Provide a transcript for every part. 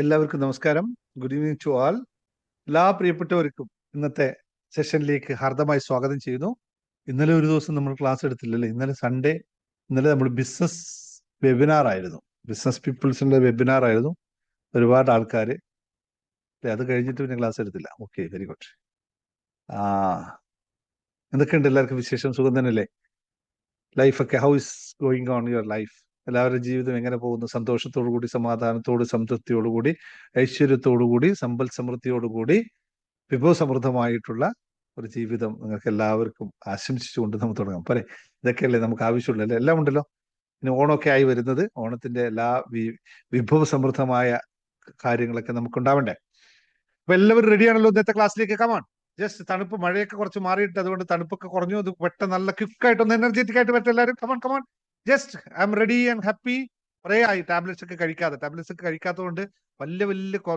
എല്ലാവർക്കും നമസ്കാരം. Good evening to all. എല്ലാ പ്രിയപ്പെട്ടവർക്കും ഇന്നത്തെ സെഷനിലേക്ക് ഹാർദമായി സ്വാഗതം ചെയ്യുന്നു. ഇന്നലെ ഒരു ദിവസം നമ്മൾ ക്ലാസ് എടുത്തില്ലല്ലേ? ഇന്നലെ സൺഡേ. ഇന്നലെ നമ്മൾ ബിസിനസ് വെബിനാർ ആയിരുന്നു. ബിസിനസ് പീപ്പിൾസിന്റെ വെബിനാർ ആയിരുന്നു. ഒരുപാട് ആൾക്കാർ. അത് കഴിഞ്ഞിട്ട് പിന്നെ ക്ലാസ് എടുത്തില്ല. Okay, very good. എന്തൊക്കെയുണ്ട് എല്ലാവർക്കും വിശേഷം? സുഖം തന്നെയല്ലേ? ലൈഫൊക്കെ how is going on your life? എല്ലാവരുടെ ജീവിതം എങ്ങനെ പോകുന്നു? സന്തോഷത്തോടു കൂടി, സമാധാനത്തോട്, സംതൃപ്തിയോടുകൂടി, ഐശ്വര്യത്തോടുകൂടി, സമ്പൽ സമൃദ്ധിയോടുകൂടി, വിഭവസമൃദ്ധമായിട്ടുള്ള ഒരു ജീവിതം നിങ്ങൾക്ക് എല്ലാവർക്കും ആശംസിച്ചുകൊണ്ട് നമുക്ക് തുടങ്ങാം. പോരെ? ഇതൊക്കെയല്ലേ നമുക്ക് ആവശ്യമുള്ളൂ? എല്ലാം ഉണ്ടല്ലോ. ഇനി ഓണമൊക്കെ ആയി വരുന്നത്. ഓണത്തിന്റെ എല്ലാ വിഭവസമൃദ്ധമായ കാര്യങ്ങളൊക്കെ നമുക്ക് ഉണ്ടാവണ്ടേ? അപ്പൊ എല്ലാവരും റെഡിയാണല്ലോ ഇന്നത്തെ ക്ലാസ്സിലേക്ക്? കമാൺ. ജസ്റ്റ് തണുപ്പ്, മഴയൊക്കെ കുറച്ച് മാറിയിട്ട്, അതുകൊണ്ട് തണുപ്പൊക്കെ കുറഞ്ഞു. അത് പെട്ടെന്ന് നല്ല ക്വിക്കായിട്ടൊന്ന് എനർജറ്റിക് ആയിട്ട് പറ്റും എല്ലാവരും. Come on come on. Just I am ready and happy. കുറേ ആയി ടാബ്ലറ്റ്സ് ഒക്കെ കഴിക്കാത്തതുകൊണ്ട് വലിയ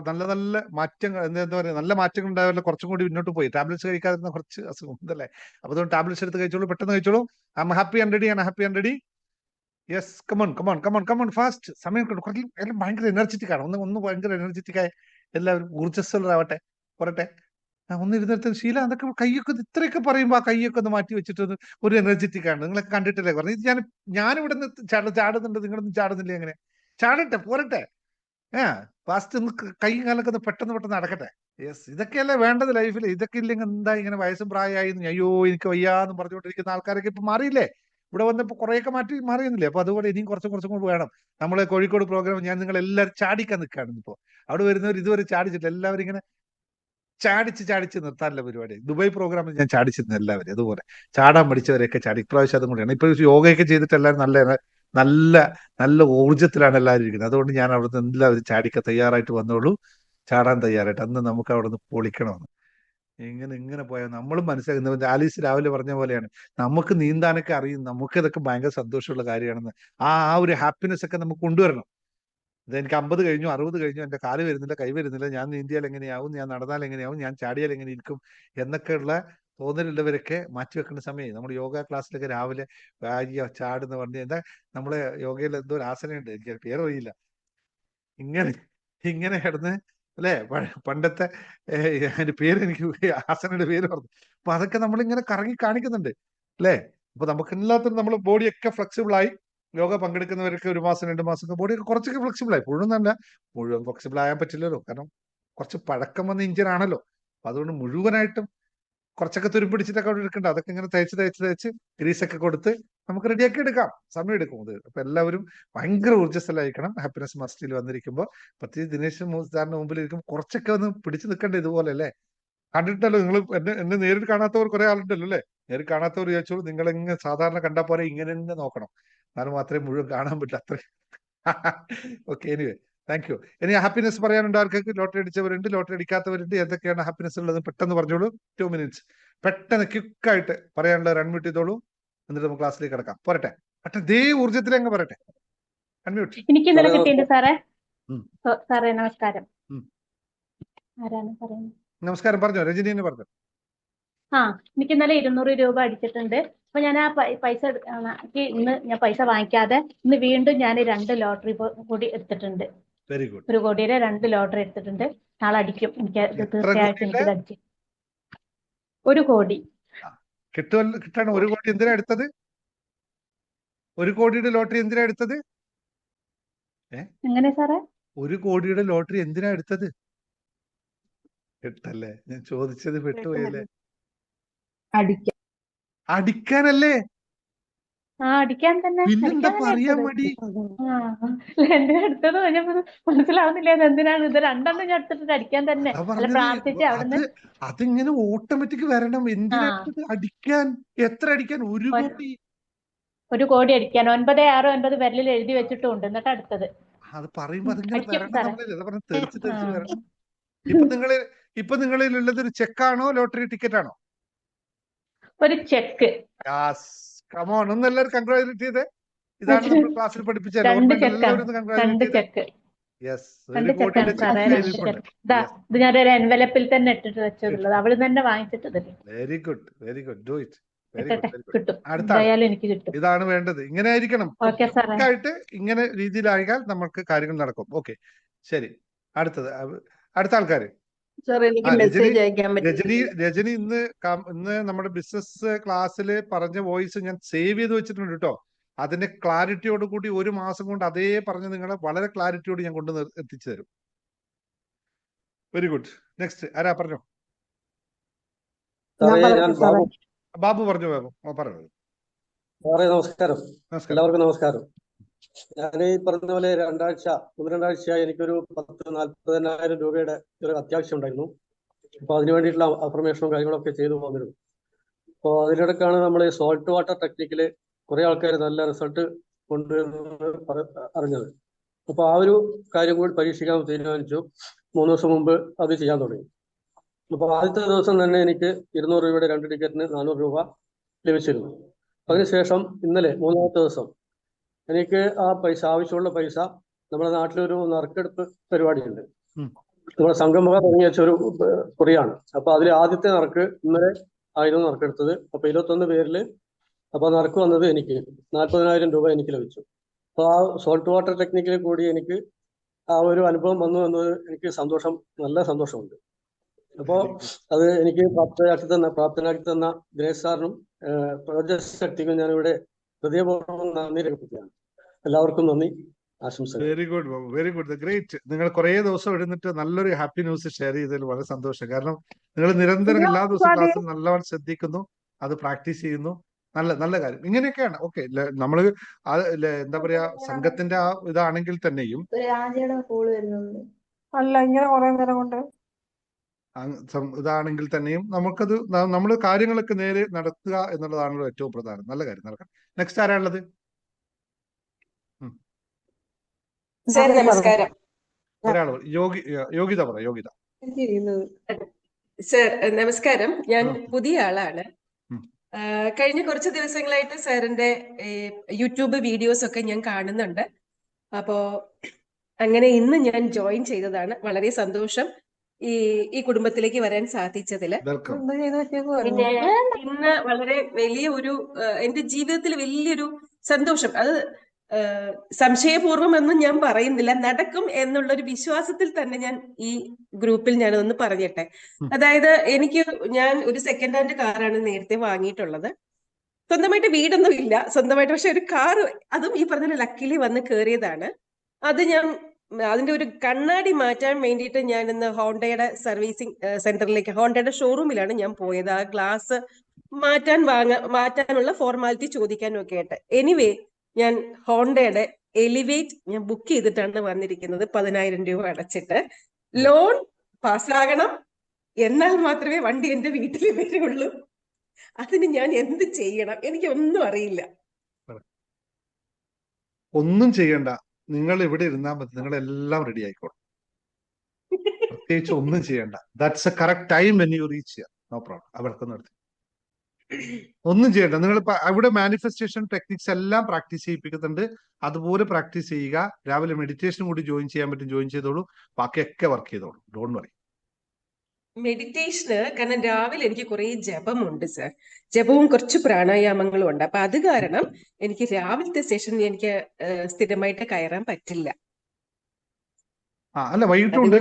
നല്ല നല്ല മാറ്റങ്ങൾ, എന്താ പറയുക, നല്ല മാറ്റങ്ങൾ ഉണ്ടാവില്ല. കുറച്ചും കൂടി മുന്നോട്ട് പോയി. ടാബ്ലറ്റ്സ് കഴിക്കാതിരുന്ന കുറച്ച് അസുഖം ഉണ്ടല്ലേ? അപ്പൊ അതുകൊണ്ട് ടാബ്ലറ്റ്സ് എടുത്ത് കഴിച്ചോളൂ, പെട്ടെന്ന് കഴിച്ചോളൂ. I am happy and ready and happy and ready. Yes, come on come on come on come on, fast. സമയം കുറച്ച് എല്ലാം ഭയങ്കര എനർജറ്റിക് ആണ്. ഒന്ന് ഭയങ്കര എനർജറ്റിക് ആയി എല്ലാവരും ഊർജ്ജസ്വലരാവട്ടെ. പോരട്ടെ? ഒന്ന് ഇരുന്നിടത്ത് ശീല, അതൊക്കെ കൈയൊക്കെ ഇത്രയൊക്കെ പറയുമ്പോൾ ആ കൈയൊക്കെ ഒന്ന് മാറ്റി വെച്ചിട്ട് ഒരു എനർജറ്റിക് ആണ്. നിങ്ങളൊക്കെ കണ്ടിട്ടില്ലേ പറഞ്ഞു? ഞാനിവിടെ നിന്ന് ചാടുന്നുണ്ട്, നിങ്ങളൊന്നും ചാടുന്നില്ല. എങ്ങനെ ചാടട്ടെ? പോരട്ടെ? ഫാസ്റ്റ് ഒന്ന് കൈ കാലൊക്കെ ഒന്ന് പെട്ടെന്ന് നടക്കട്ടെ. യെസ്, ഇതൊക്കെയല്ലേ വേണ്ടത് ലൈഫിൽ. ഇതൊക്കെ ഇല്ലെങ്കിൽ എന്താ ഇങ്ങനെ വയസ്സും പ്രായമായി അയ്യോ എനിക്ക് വയ്യാന്ന് പറഞ്ഞുകൊണ്ടിരിക്കുന്ന ആൾക്കാരൊക്കെ ഇപ്പൊ മാറിയില്ലേ? ഇവിടെ വന്നപ്പോൾ കുറേയൊക്കെ മാറിയുന്നില്ലേ? അപ്പൊ അതുപോലെ ഇനിയും കുറച്ചും കൂടി വേണം. നമ്മളെ കോഴിക്കോട് പ്രോഗ്രാം ഞാൻ നിങ്ങളെല്ലാവരും ചാടിക്കാൻ നിൽക്കുകയാണ്. ഇപ്പോൾ അവിടെ വരുന്നവർ ഇതുവരെ ചാടിച്ചിട്ട് എല്ലാവരും ഇങ്ങനെ ചാടിച്ച് നിർത്താനുള്ള പരിപാടി. ദുബായ് പ്രോഗ്രാമിൽ ഞാൻ ചാടിച്ചിരുന്നു എല്ലാവരും. അതുപോലെ ചാടാൻ പഠിച്ചവരെയൊക്കെ ചാടി. ഇപ്രാവശ്യം അതും കൂടിയാണ്. ഇപ്പൊ യോഗയൊക്കെ ചെയ്തിട്ട് എല്ലാവരും നല്ല നല്ല ഊർജ്ജത്തിലാണ് എല്ലാവരും ഇരിക്കുന്നത്. അതുകൊണ്ട് ഞാൻ അവിടുന്ന് എല്ലാവരും ചാടിക്കാൻ തയ്യാറായിട്ട് വന്നോളൂ. ചാടാൻ തയ്യാറായിട്ട്. അന്ന് നമുക്ക് അവിടെ നിന്ന് പൊളിക്കണമെന്ന്. ഇങ്ങനെ പോയാൽ നമ്മളും മനസ്സിലാക്കുന്നത് ആലീസ് രാവിലെ പറഞ്ഞ പോലെയാണ്. നമുക്ക് നീന്താനൊക്കെ അറിയും. നമുക്ക് ഇതൊക്കെ ഭയങ്കര സന്തോഷമുള്ള കാര്യമാണെന്ന്. ആ ഒരു ഹാപ്പിനെസ് ഒക്കെ നമുക്ക് കൊണ്ടുവരണം. എനിക്ക് 50 കഴിഞ്ഞു, 60 കഴിഞ്ഞു, എന്റെ കാല് വരുന്നില്ല, കൈ വരുന്നില്ല, ഞാൻ നീന്തിയാൽ എങ്ങനെയാവും, ഞാൻ നടന്നാൽ എങ്ങനെയാവും, ഞാൻ ചാടിയാൽ എങ്ങനെ ഇരിക്കും എന്നൊക്കെയുള്ള തോന്നലുള്ളവരൊക്കെ മാറ്റിവെക്കേണ്ട സമയം. നമ്മൾ യോഗ ക്ലാസ്സിലൊക്കെ രാവിലെ ചാടുന്ന പറഞ്ഞ് എന്താ, നമ്മളെ യോഗയിൽ എന്തോ ഒരു ആസനയുണ്ട്, എനിക്ക് പേര് അറിയില്ല. ഇങ്ങനെ കിടന്ന് അല്ലേ, പണ്ടത്തെ അതിന്റെ പേര് എനിക്ക് ആസനയുടെ പേര് പറഞ്ഞു. അപ്പൊ അതൊക്കെ നമ്മളിങ്ങനെ കറങ്ങി കാണിക്കുന്നുണ്ട് അല്ലേ? അപ്പൊ നമുക്ക് എല്ലാത്തിനും നമ്മൾ ബോഡിയൊക്കെ ഫ്ലെക്സിബിൾ ആയി. യോഗ പങ്കെടുക്കുന്നവർക്ക് 1 മാസം 2 മാസം ബോഡിയൊക്കെ കുറച്ചൊക്കെ ഫ്ലെക്സിബിൾ ആയി. മുഴുവൻ ഫ്ലെക്സിബിൾ ആകാൻ പറ്റില്ലല്ലോ, കാരണം കുറച്ച് പഴക്കം വന്ന ഇഞ്ചിനാണല്ലോ. അപ്പൊ അതുകൊണ്ട് മുഴുവനായിട്ടും കുറച്ചൊക്കെ തുരുമ്പിടിച്ചിട്ടൊക്കെ അവിടെ എടുക്കണ്ട. അതൊക്കെ ഇങ്ങനെ തേച്ച് ഗ്രീസൊക്കെ കൊടുത്ത് നമുക്ക് റെഡിയാക്കി എടുക്കാം. സമയം എടുക്കും അത്. അപ്പൊ എല്ലാവരും ഭയങ്കര ഊർജ്ജസ്വലായിരിക്കണം. ഹാപ്പിനെസ് മസ്റ്റിൽ വന്നിരിക്കുമ്പോൾ, പ്രത്യേകിച്ച് ദിനേശ് സാറിന്റെ മുമ്പിൽ ഇരിക്കുമ്പോൾ കുറച്ചൊക്കെ ഒന്ന് പിടിച്ചു നിൽക്കണ്ടേ? ഇതുപോലെ അല്ലേ? കണ്ടിട്ടല്ലോ നിങ്ങൾ എന്നെ നേരിട്ട് കാണാത്തവർ കുറെ ആളുണ്ടല്ലോ അല്ലേ? നേരിട്ട് കാണാത്തവർ ചോദിച്ചോളൂ. നിങ്ങളെങ്ങനെ സാധാരണ കണ്ടാൽ പോലെ ഇങ്ങനെ നോക്കണം. എന്നാലും മാത്രമേ മുഴുവൻ കാണാൻ പറ്റില്ല. അത്ര ഓക്കെ, എനിവേ താങ്ക് യു. ഇനി ഹാപ്പിനെസ് പറയാനുണ്ട് ആർക്കൊക്കെ? ലോട്ടറി അടിച്ചവരുണ്ട്, ലോട്ടറി അടിക്കാത്തവരുണ്ട്. എന്തൊക്കെയാണ് ഹാപ്പിനെസ് ഉള്ളത് പെട്ടെന്ന് പറഞ്ഞോളൂ. 2 minutes പെട്ടെന്ന് ക്വിക്കായിട്ട് പറയാനുള്ള അൺമ്യൂട്ട് ചെയ്തോളൂ. എന്നിട്ട് നമുക്ക് ക്ലാസ്സിലേക്ക് കിടക്കാം. പോരട്ടെ? ദേ ഊർജ്ജത്തിൽ അങ്ങ് പറയട്ടെ. അൺമ്യൂട്ട്. എനിക്ക് ഇന്നലെ കിട്ടിയിട്ടുണ്ട് സാറേ. സാറേ നമസ്കാരം. ആരാണ് പറയുന്നത്? നമസ്കാരം, പറഞ്ഞോ. രജനി പറഞ്ഞു. എനിക്ക് ഇന്നലെ 200 രൂപ അടിച്ചിട്ടുണ്ട്. അപ്പൊ ഞാൻ ആ പൈസ ഇന്ന് ഞാൻ പൈസ വാങ്ങിക്കാതെ ഇന്ന് വീണ്ടും ഞാൻ 2 ലോട്ടറി കൂടി എടുത്തിട്ടുണ്ട്. Very good. 1 കോടിയുടെ 2 ലോട്ടറി എടുത്തിട്ടുണ്ട്. നാളെ അടിക്കും. എനിക്ക് തീർച്ചയായിട്ടും എനിക്ക് അടിച്ചു. 1 കോടി കിട്ടാണ്. 1 കോടി എന്തിനാ എടുത്തത്? 1 കോടിയുടെ ലോട്ടറി എന്തിനാ എടുത്തത്? എങ്ങനെ സാറേ? 1 കോടിയുടെ ലോട്ടറി എന്തിനാ എടുത്തത്? കിട്ടല്ലേ? ഞാൻ ചോദിച്ചത് പെട്ടുപോയല്ലേ? അടിക്കാനല്ലേ? അടിക്കാൻ തന്നെ. പിന്നെന്താ പറയാൻ മടി? എന്തിനാ എടുത്തത് മനസ്സിലാവുന്നില്ല. എന്തിനാണ് ഇത്? 2 എണ്ണം ഞാൻ എടുത്തിട്ട് അടിക്കാൻ തന്നെ. പ്രാർത്ഥിച്ച് അവിടുന്ന് അതിങ്ങനെ ഓട്ടോമാറ്റിക് വരണം. എന്തിനാ അടിക്കാൻ? എത്ര അടിക്കാൻ? 1 കോടി. 1 കോടി അടിക്കാൻ 969 വിരലിൽ എഴുതി വെച്ചിട്ടുണ്ട്. എന്നിട്ട് അടുത്തത് അത് പറയുമ്പോ അതിങ്ങനെ വരണം. നമ്മളെ തെറിച്ച് വരണം. ഇപ്പൊ നിങ്ങളിലുള്ളത് ഒരു ചെക്കാണോ ലോട്ടറി ടിക്കറ്റ് ആണോ? ഒരു ചെക്ക്. കമോൺ, ഒന്ന് എല്ലാവരും കൺഗ്രാജുലേറ്റ് ചെയ്തേ. ഇതാണ് നമ്മൾ ക്ലാസ്സിൽ പഠിപ്പിച്ചത്. ഇത് ഞാനൊരു എൻവലപ്പിൽ തന്നെ ഇട്ടിട്ട് വെച്ചതുള്ളത്. അവള് തന്നെ വാങ്ങിച്ചിട്ടത്. Very good, very good. Do it. കിട്ടും. എന്തായാലും എനിക്ക് കിട്ടും. ഇതാണ് വേണ്ടത്. ഇങ്ങനെ ആയിരിക്കണം. ഇങ്ങനെ രീതിയിലായാൽ നമുക്ക് കാര്യങ്ങൾ നടക്കും. ഓക്കെ, ശരി. അടുത്തത് അടുത്ത ആൾക്കാര്. സാർ എനിക്ക് രജനി മെസ്സേജ് അയക്കാൻ രജനി പറ്റില്ല. രജനി ഇന്ന് നമ്മുടെ ബിസിനസ് ക്ലാസ്സിൽ പറഞ്ഞ വോയിസ് ഞാൻ സേവ് ചെയ്ത് വെച്ചിട്ടുണ്ട് കേട്ടോ. അതിന്റെ ക്ലാരിറ്റിയോട് കൂടി 1 മാസം കൊണ്ട് അതേ പറഞ്ഞ് നിങ്ങളെ വളരെ ക്ലാരിറ്റിയോട് ഞാൻ കൊണ്ട് എത്തിച്ചു തരും. Very good. നെക്സ്റ്റ് ആരാ പറഞ്ഞോ? ബാബു പറഞ്ഞു. പറഞ്ഞു. സാറേ നമസ്കാരം. നമസ്കാരം. എല്ലാവർക്കും നമസ്കാരം. ഞാൻ ഈ പറഞ്ഞ പോലെ 2-3 എനിക്കൊരു 40,000 രൂപയുടെ ഒരു അത്യാവശ്യം ഉണ്ടായിരുന്നു. അപ്പൊ അതിനു വേണ്ടിയിട്ടുള്ള അഫർമേഷനും കാര്യങ്ങളൊക്കെ ചെയ്തു പോന്നിരുന്നു. അപ്പോൾ അതിനിടക്കാണ് നമ്മൾ ഈ സോൾട്ട് വാട്ടർ ടെക്നിക്കില് കുറെ ആൾക്കാർ നല്ല റിസൾട്ട് കൊണ്ടുവരുന്നത് അറിഞ്ഞത്. അപ്പൊ ആ ഒരു കാര്യം കൂടി പരീക്ഷിക്കാൻ തീരുമാനിച്ചു. 3 ദിവസം മുമ്പ് അത് ചെയ്യാൻ തുടങ്ങി. അപ്പൊ ആദ്യത്തെ ദിവസം തന്നെ എനിക്ക് 200 രൂപയുടെ 2 ടിക്കറ്റിന് 400 രൂപ ലഭിച്ചിരുന്നു. അതിനുശേഷം ഇന്നലെ 3ാമത്തെ ദിവസം എനിക്ക് ആ പൈസ, ആവശ്യമുള്ള പൈസ, നമ്മുടെ നാട്ടിലൊരു നറുക്കെടുപ്പ് പരിപാടിയുണ്ട്. നമ്മുടെ സംഗമക തുടങ്ങി വെച്ച ഒരു കുറിയാണ്. അപ്പൊ അതിൽ ആദ്യത്തെ നറുക്ക് ഇന്നലെ ആയിരുന്നു നറുക്കെടുത്തത്. അപ്പൊ 21 പേരില് അപ്പൊ നറുക്ക് വന്നത് എനിക്ക് 40,000 രൂപ എനിക്ക് ലഭിച്ചു. അപ്പൊ ആ സോൾട്ട് വാട്ടർ ടെക്നിക്കിൽ കൂടി എനിക്ക് ആ ഒരു അനുഭവം വന്നു എന്നത് എനിക്ക് നല്ല സന്തോഷമുണ്ട്. അപ്പോ അത് എനിക്ക് പ്രാപ്തനാക്കി തന്ന ദിനേശ് സാറിനും പ്രജശക്തിക്കും ഞാനിവിടെ ഹൃദയപൂർവ്വം നന്ദി രേഖപ്പെടുത്തുകയാണ്. എല്ലാവർക്കും നന്ദി, ആശംസകൾ. Very good Babu, very good, great. നിങ്ങൾ കുറേ ദിവസം എഴുന്നിട്ട് നല്ലൊരു ഹാപ്പി ന്യൂസ് ഷെയർ ചെയ്തതിൽ വളരെ സന്തോഷം. കാരണം നിങ്ങൾ നിരന്തരം എല്ലാ ദിവസവും ക്ലാസ്സിൽ നല്ലവണ്ണം ശ്രദ്ധിക്കുന്നു, അത് പ്രാക്ടീസ് ചെയ്യുന്നു. നല്ല കാര്യം. ഇങ്ങനെയൊക്കെയാണ്. ഓക്കെ, നമ്മള് എന്താ പറയാ, സംഘത്തിന്റെ ആ ഇതാണെങ്കിൽ തന്നെയും ഇതാണെങ്കിൽ തന്നെയും നമുക്കത് നമ്മൾ കാര്യങ്ങളൊക്കെ നേരെ നടത്തുക എന്നുള്ളതാണല്ലോ ഏറ്റവും പ്രധാനം. നല്ല കാര്യം, നടക്കണം. നെക്സ്റ്റ് ആരാളുള്ളത്? നമസ്കാരം. ഒരാള് യോഗ്യത പറ. യോഗ്യത. സർ നമസ്കാരം. ഞാൻ പുതിയ ആളാണ്. കഴിഞ്ഞ കുറച്ച് ദിവസങ്ങളായിട്ട് സാറിന്റെ യൂട്യൂബ് വീഡിയോസ് ഒക്കെ ഞാൻ കാണുന്നുണ്ട്. അപ്പോ അങ്ങനെ ഇന്ന് ഞാൻ ജോയിൻ ചെയ്തതാണ്. വളരെ സന്തോഷം ഈ കുടുംബത്തിലേക്ക് വരാൻ സാധിച്ചതില്. പിന്നെ ഇന്ന് വളരെ വലിയ ഒരു എന്റെ ജീവിതത്തിൽ വലിയൊരു സന്തോഷം. അത് സംശയപൂർവ്വം എന്നും ഞാൻ പറയുന്നില്ല, നടക്കും എന്നുള്ളൊരു വിശ്വാസത്തിൽ തന്നെ ഞാൻ ഈ ഗ്രൂപ്പിൽ ഞാനൊന്ന് പറഞ്ഞിട്ടെ. അതായത് ഞാൻ ഒരു സെക്കൻഡ് ഹാൻഡ് കാറാണ് നേരത്തെ വാങ്ങിയിട്ടുള്ളത്. സ്വന്തമായിട്ട് വീടൊന്നും ഇല്ല, സ്വന്തമായിട്ട് പക്ഷെ ഒരു കാറ്, അതും ഈ പറഞ്ഞ ലക്കിലി വന്ന് കയറിയതാണ്. അത് അതിന്റെ ഒരു കണ്ണാടി മാറ്റാൻ വേണ്ടിയിട്ട് ഞാൻ ഇന്ന് ഹോണ്ടയുടെ സർവീസിങ് സെന്ററിലേക്ക്, ഹോണ്ടയുടെ ഷോറൂമിലാണ് ഞാൻ പോയത്. ആ ഗ്ലാസ് മാറ്റാനുള്ള ഫോർമാലിറ്റി ചോദിക്കാനും ഒക്കെ ആയിട്ട്. എനിവേ, ഞാൻ ഹോണ്ടയുടെ എലിവേറ്റ് ഞാൻ ബുക്ക് ചെയ്തിട്ടാണ് വന്നിരിക്കുന്നത്. 10,000 രൂപ അടച്ചിട്ട്. ലോൺ പാസ്സാകണം, എന്നാൽ മാത്രമേ വണ്ടി എന്റെ വീട്ടിൽ വരുള്ളൂ. അതിന് ഞാൻ എന്ത് ചെയ്യണം? എനിക്ക് ഒന്നും അറിയില്ല. ഒന്നും ചെയ്യണ്ട, നിങ്ങൾ ഇവിടെ ഇരുന്നാൽ മതി, നിങ്ങളെല്ലാം റെഡി ആയിക്കോളും. പ്രത്യേകിച്ച് ഒന്നും ചെയ്യണ്ട. That's a correct time when you reach here. No problem. അവിടെ നിർത്തി. ഒന്നും ചെയ്യണ്ട. നിങ്ങൾ അവിടെ മാനിഫെസ്റ്റേഷൻ ടെക്നിക്സ് എല്ലാം പ്രാക്ടീസ് ചെയ്യിപ്പിക്കുന്നുണ്ട്. അതുപോലെ പ്രാക്ടീസ് ചെയ്യുക. രാവിലെ മെഡിറ്റേഷൻ കൂടി ജോയിൻ ചെയ്യാൻ പറ്റും, ജോയിൻ ചെയ്തോളൂ. ബാക്കിയൊക്കെ വർക്ക് ചെയ്തോളൂ. Don't worry. മെഡിറ്റേഷന് കാരണം രാവിലെ എനിക്ക് കുറെ ജപമുണ്ട് സർ. ജപവും കുറച്ച് പ്രാണായാമങ്ങളും ഉണ്ട്. അപ്പൊ അത് കാരണം എനിക്ക് രാവിലത്തെ സെഷൻ എനിക്ക് സ്ഥിരമായിട്ട് കയറാൻ പറ്റില്ല. അല്ല, വൈകിട്ടുണ്ട്.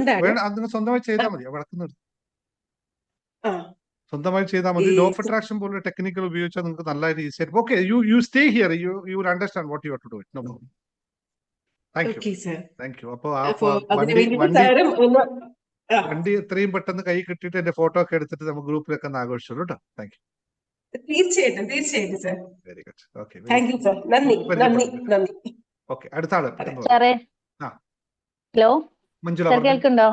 സ്വന്തമായി ചെയ്താൽ മതി. വഴക്കുന്നത് സ്വന്തമായി ചെയ്താൽ മതി. ലോ ഓഫ് അട്രാക്ഷൻ പോലുള്ള ടെക്നിക്കൽ ഉപയോഗിച്ചാൽ നിങ്ങൾക്ക് നല്ലതായിട്ട് ഈസി ആയിട്ട്. Okay, you stay here. You will understand what you have to do. No problem. Thank you. അപ്പൊ വണ്ടി എത്രയും പെട്ടെന്ന് കൈ കിട്ടിയിട്ട് എന്റെ ഫോട്ടോ ഒക്കെ എടുത്തിട്ട് നമുക്ക് ഗ്രൂപ്പിലൊക്കെ ഒന്ന് ആഘോഷിച്ചോളൂ കേട്ടോ. Thank you. തീർച്ചയായിട്ടും sir. Very good. Okay, thank you sir. നന്ദി. ഓക്കെ, അടുത്ത ആള്. ഹലോ, മഞ്ജുള കേൾക്കുന്നുണ്ടോ?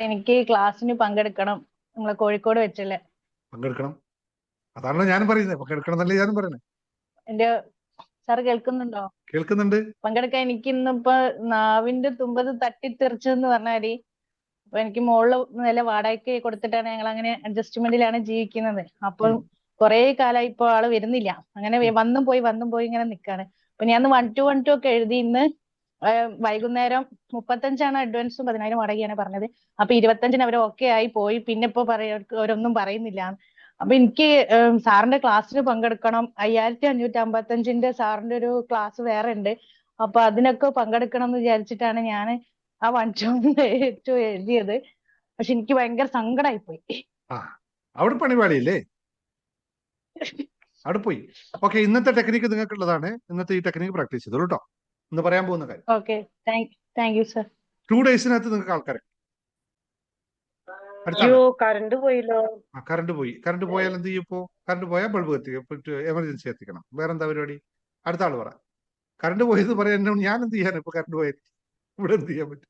എനിക്ക് ക്ലാസ്സിന് പങ്കെടുക്കണം. നമ്മളെ കോഴിക്കോട് വെച്ചല്ലേ പങ്കെടുക്കണം. അതാണല്ലോ ഞാനും പറയുന്നത്. പങ്കെടുക്കണം എന്നല്ലേ ഞാനും പറയുന്നത്. എന്റെ സാറ് കേൾക്കുന്നുണ്ടോ? കേൾക്കുന്നുണ്ട്. പങ്കെടുക്കാൻ എനിക്ക് ഇന്നിപ്പോ നാവിന്റെ തുമ്പത് തട്ടിത്തെറിച്ചെന്ന് പറഞ്ഞാല്, അപ്പൊ എനിക്ക് മുകളില് നില വാടകയ്ക്ക് കൊടുത്തിട്ടാണ് ഞങ്ങൾ അങ്ങനെ അഡ്ജസ്റ്റ്മെന്റിലാണ് ജീവിക്കുന്നത്. അപ്പം കുറെ കാലമായി ഇപ്പൊ ആള് വരുന്നില്ല. അങ്ങനെ വന്നും പോയി ഇങ്ങനെ നിക്കാണ്. അപ്പൊ ഞാൻ 1 to 1 ഒക്കെ എഴുതി. ഇന്ന് വൈകുന്നേരം 35 അഡ്വാൻസും 10,000 വാടകയാണ് പറഞ്ഞത്. അപ്പൊ 25 അവർ ഓക്കെ ആയി പോയി. പിന്നെ ഇപ്പൊ അവരൊന്നും പറയുന്നില്ല. അപ്പൊ എനിക്ക് സാറിന്റെ ക്ലാസ്സിന് പങ്കെടുക്കണം. 5,555 സാറിന്റെ ഒരു ക്ലാസ് വേറെ ഉണ്ട്. അപ്പൊ അതിനൊക്കെ പങ്കെടുക്കണം എന്ന് വിചാരിച്ചിട്ടാണ് ഞാൻ ആ 1-2 എഴുതിയത്. പക്ഷെ എനിക്ക് ഭയങ്കര സങ്കടമായി പോയി. ആ അവിടെ പണിപാളിയില്ലേ, അവിടെ പോയി. ഓക്കെ, ഇന്നത്തെ ടെക്നിക്ക് നിങ്ങൾക്കുള്ളതാണ്. ഇന്നത്തെ ഈ ടെക്നിക്ക് പ്രാക്ടീസ് ചെയ്തോളൂ കേട്ടോ. ഇന്ന് പറയാൻ പോകുന്ന കാര്യം, ഓക്കെ, താങ്ക് യു സർ. 2 daysനകത്ത് നിങ്ങൾക്ക് ആൾക്കാരെ അയ്യോ, കറണ്ട് പോയല്ലോ. കറണ്ട് പോയി. കറണ്ട് പോയാൽ എന്ത് ചെയ്യും? ഇപ്പോ കറണ്ട് പോയാൽ ബൾബ് എമർജൻസി എത്തിക്കണം. വേറെന്താ പരിപാടി? അടുത്ത ആള് പറ. കറണ്ട് പോയത് പറയാൻ ഞാൻ എന്ത് ചെയ്യാൻ? ഇപ്പൊ കറണ്ട് പോയത് ഇവിടെ എന്ത് ചെയ്യാൻ പറ്റും?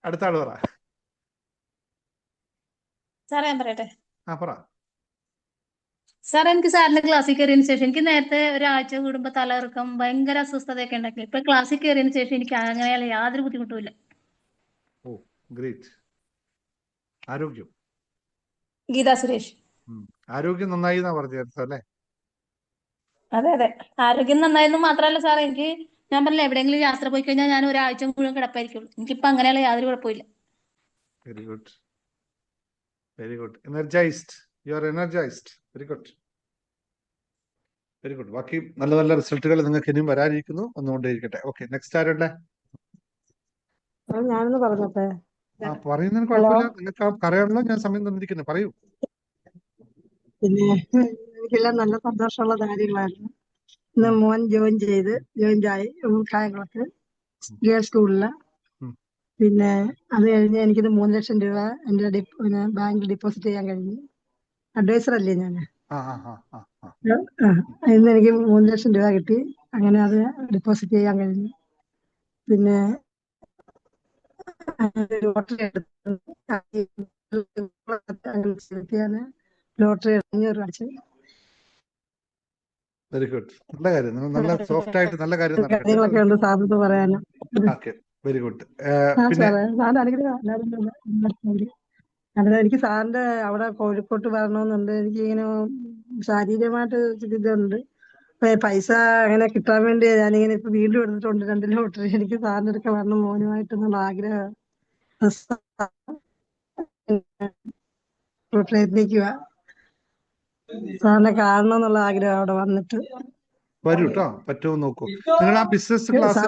അടുത്ത ആള് പറ. സാറേ ഞാൻ പറയട്ടെ. പറ. സാർ, എനിക്ക് സാറിന്റെ ക്ലാസ്സിൽ കയറിയതിനു ശേഷം എനിക്ക് നേരത്തെ ഒരാഴ്ച കൂടുമ്പോ തലകറക്കം, ഭയങ്കര അസ്വസ്ഥതയൊക്കെ ഉണ്ടാക്കി. ഇപ്പൊ ക്ലാസ്സിൽ കയറിയതിനു ശേഷം എനിക്ക് അങ്ങനെ യാതൊരു ബുദ്ധിമുട്ടും ഇല്ല. ഓ ഗ്രേറ്റ്. ആരോഗ്യം? ഗീതാ സുരേഷ്. ആരോഗ്യം നന്നായി എന്നാ പറഞ്ഞു അല്ലേ? അതെ അതെ, ആരോഗ്യം നന്നായെന്ന് മാത്രമല്ല സാർ, ഞാൻ പറഞ്ഞില്ല, എവിടെയെങ്കിലും യാത്ര പോയി കഴിഞ്ഞാൽ ഞാൻ ഒരാഴ്ച മുഴുവൻ കിടപ്പായിരിക്കുള്ളൂ. എനിക്കിപ്പോ അങ്ങനെയുള്ള യാതൊരു കുഴപ്പമില്ല. Very good, very good. Energised, you are energised. Very good, very good. ബാക്കി നല്ല നല്ല റിസൾട്ടുകൾ നിങ്ങൾക്ക് ഇനിയും വരാനിരിക്കുന്നു, ഒന്നുകൊണ്ടേയിരിക്കട്ടെ. Okay, next ആരുണ്ടേ? ഞാനൊന്ന് പറഞ്ഞോട്ടെ? പറയുന്നതിന് കുഴപ്പമില്ല, നിങ്ങൾക്ക് പറയാനുള്ള ഞാൻ സമയം തന്നിരിക്കുന്നത്, പറയൂ. പിന്നെ എനിക്കെല്ലാം നല്ല സന്തോഷമുള്ള കാര്യങ്ങളായിരുന്നു. ഇന്ന് മോൻ ജോയിൻ ആയി കായംകുളത്ത് ഗേൾസ് സ്കൂളില്. പിന്നെ അത് കഴിഞ്ഞ് എനിക്കിത് 3 ലക്ഷം രൂപ എന്റെ ബാങ്കിൽ ഡെപ്പോസിറ്റ് ചെയ്യാൻ കഴിഞ്ഞു. അഡ്വൈസർ അല്ലേ ഞാൻ. ഇന്ന് എനിക്ക് 3 ലക്ഷം രൂപ കിട്ടി. അങ്ങനെ അത് ഡെപ്പോസിറ്റ് ചെയ്യാൻ കഴിഞ്ഞു. പിന്നെ ലോട്ടറി എടുത്തു. ലോട്ടറി 500 അടിച്ചു. വെരി ഗുഡ്, നല്ല കാര്യം. നിങ്ങൾ നല്ല സോഫ്റ്റ് ആയിട്ട് നല്ല കാര്യം കാര്യങ്ങളൊക്കെ ഉണ്ട് സാറിന് പറയാനും. Very good. എനിക്ക് സാറിന്റെ അവിടെ കോഴിക്കോട്ട് വരണമെന്നുണ്ട്. എനിക്ക് ഇങ്ങനെ ശാരീരികമായിട്ട് ഇതുണ്ട്. പൈസ അങ്ങനെ കിട്ടാൻ വേണ്ടി ഞാനിങ്ങനെ ഇപ്പൊ വീണ്ടും എടുത്തിട്ടുണ്ട് 2 ലോട്ടറി. എനിക്ക് സാറിന്റെ അടുക്ക വരണം മോനുമായിട്ടെന്നുള്ള ആഗ്രഹം പ്രയത്നിക്കുക. സാറിനെ കാണണം എന്നുള്ള ആഗ്രഹം അവിടെ വന്നിട്ട്. വരൂ കേട്ടോ, പറ്റുമോ നോക്കൂ. നിങ്ങൾ ആ ബിസിനസ് ക്ലാസ്,